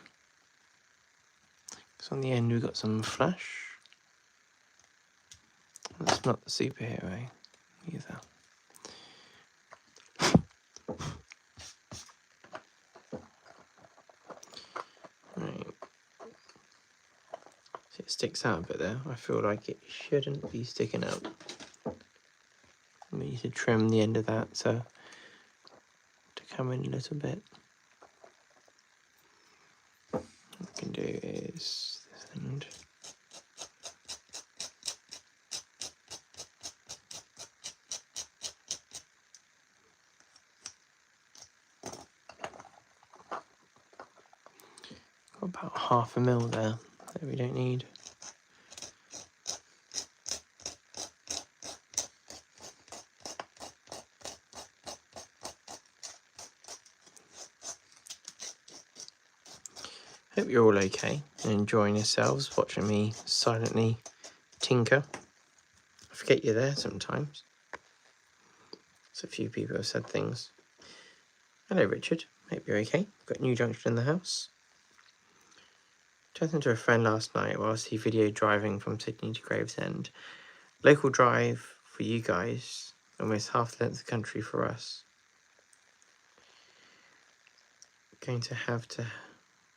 So on the end we've got some flash. That's not the superhero either. Right. So it sticks out a bit there. I feel like it shouldn't be sticking out. We need to trim the end of that so to come in a little bit. What we can do is this end. Got about 1/2 mil there that we don't need. Hope you're all okay and enjoying yourselves, watching me silently tinker. I forget you're there sometimes. So a few people have said things. Hello Richard, hope you're okay. Got New Junction in the house. Chatting to a friend last night whilst he videoed driving from Sydney to Gravesend. Local drive for you guys, almost half the length of the country for us. Going to have to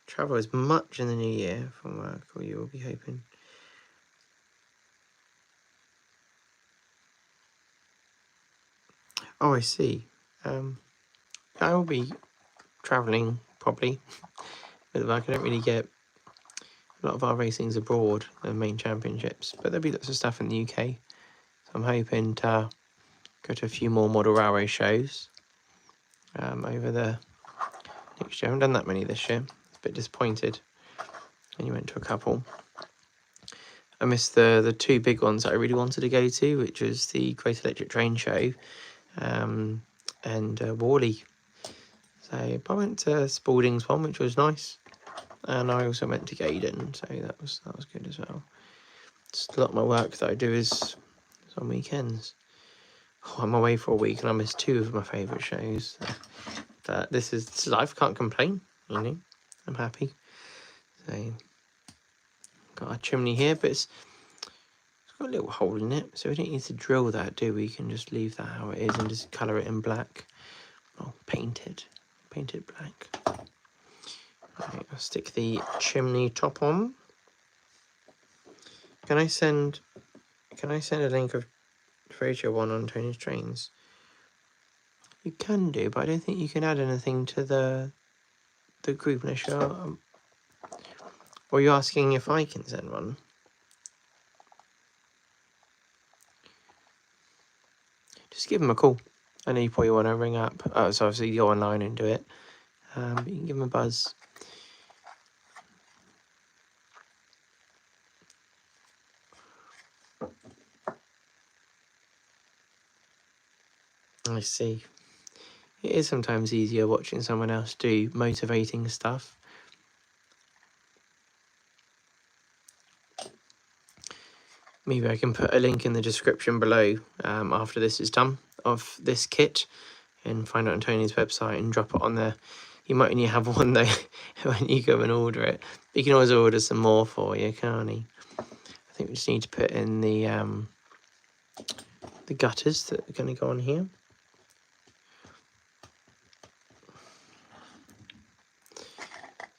travel as much in the new year from work, or you will be hoping. Oh, I see. I will be travelling probably with work. I don't really get a lot of our racings abroad, the main championships, but there'll be lots of stuff in the UK. So I'm hoping to go to a few more model railway shows over the next year. I haven't done that many this year. A bit disappointed. And you went to a couple. I missed the two big ones that I really wanted to go to, which was the Great Electric Train Show and Worley. So I went to Spalding's one, which was nice, and I also went to Gaydon, so that was good as well. Just a lot of my work that I do is on weekends. Oh, I'm away for a week and I missed two of my favourite shows. But this is life, can't complain, you know. I'm happy. So got a chimney here, but it's got a little hole in it, so we don't need to drill that, do we? We can just leave that how it is and just colour it in black. Oh, paint it black. Right, I'll stick the chimney top on. Can I send a link of Frasier one on Tony's Trains? You can do, but I don't think you can add anything to the group unless you're... Or are you asking if I can send one? Just give them a call. I know you probably want to ring up. Oh, so obviously go online and do it. But you can give them a buzz. I see. It is sometimes easier watching someone else do motivating stuff. Maybe I can put a link in the description below after this is done of this kit and find it on Tony's website and drop it on there. You might only have one though when you go and order it. But you can always order some more for you, can't you? I think we just need to put in the gutters that are going to go on here.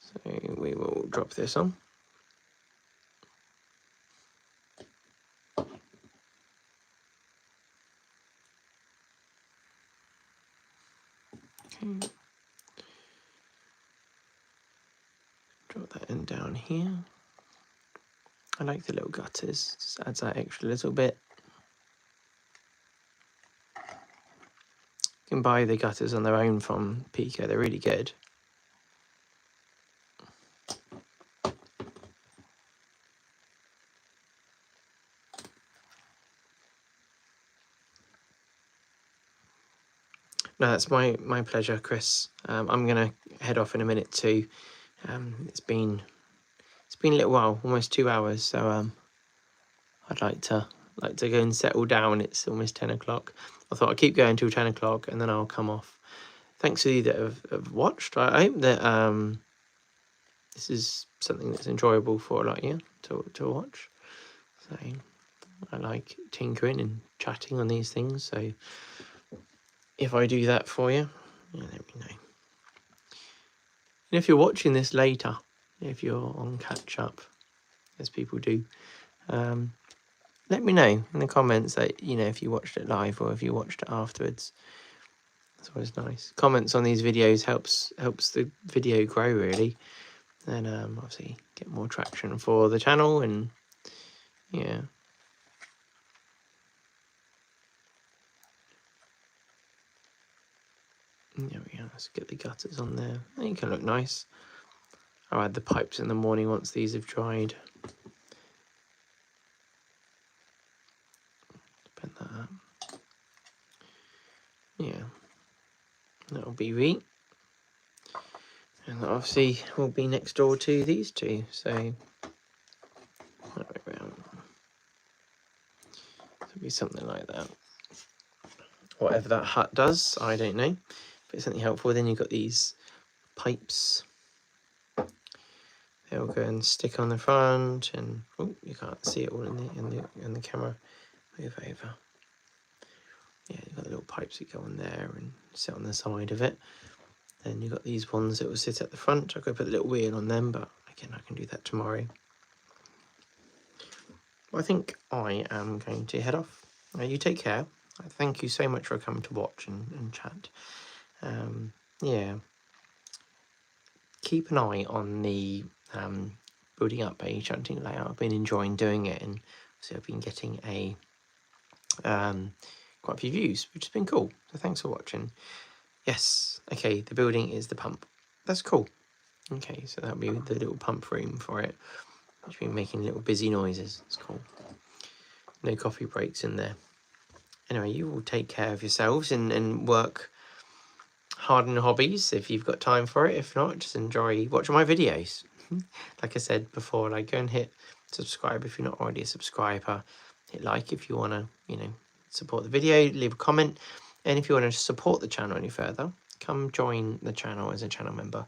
So we will drop this on. Okay. Drop that in down here. I like the little gutters, just adds that extra little bit. You can buy the gutters on their own from Pico, they're really good. No, that's my pleasure, Chris. I'm gonna head off in a minute too. It's been a little while, almost 2 hours. So I'd like to go and settle down. It's almost 10 o'clock. I thought I'd keep going till 10 o'clock and then I'll come off. Thanks to you that have watched. I hope that this is something that's enjoyable for a lot of you to watch. So I like tinkering and chatting on these things. So if I do that for you, let me know. And if you're watching this later, if you're on catch up, as people do, let me know in the comments that, if you watched it live or if you watched it afterwards. It's always nice. Comments on these videos helps the video grow, really. And obviously get more traction for the channel, and yeah. There we go. Let's get the gutters on there. They can look nice. I'll add the pipes in the morning once these have dried. Bend that up. Yeah. That'll be wheat. And that obviously will be next door to these two. So that way around. It'll be something like that. Whatever that hut does, I don't know. But it's something helpful. Then you've got these pipes. They'll go and stick on the front, and oh, you can't see it all in the camera. Move over. Yeah, you've got the little pipes that go on there and sit on the side of it. Then you've got these ones that will sit at the front. I've got to put a little wheel on them, but again, I can do that tomorrow. Well, I think I am going to head off. You take care. Thank you so much for coming to watch and chat. Yeah. Keep an eye on the building up a shunting layout. I've been enjoying doing it, and so I've been getting quite a few views, which has been cool. So thanks for watching. Yes, okay, the building is the pump. That's cool. Okay, so that'll be the little pump room for it. It's been making little busy noises. It's cool. No coffee breaks in there. Anyway, you all take care of yourselves and work hard on hobbies if you've got time for it. If not, just enjoy watching my videos. Like I said before, go and hit subscribe if you're not already a subscriber. Hit like if you want to, support the video. Leave a comment. And if you want to support the channel any further, come join the channel as a channel member.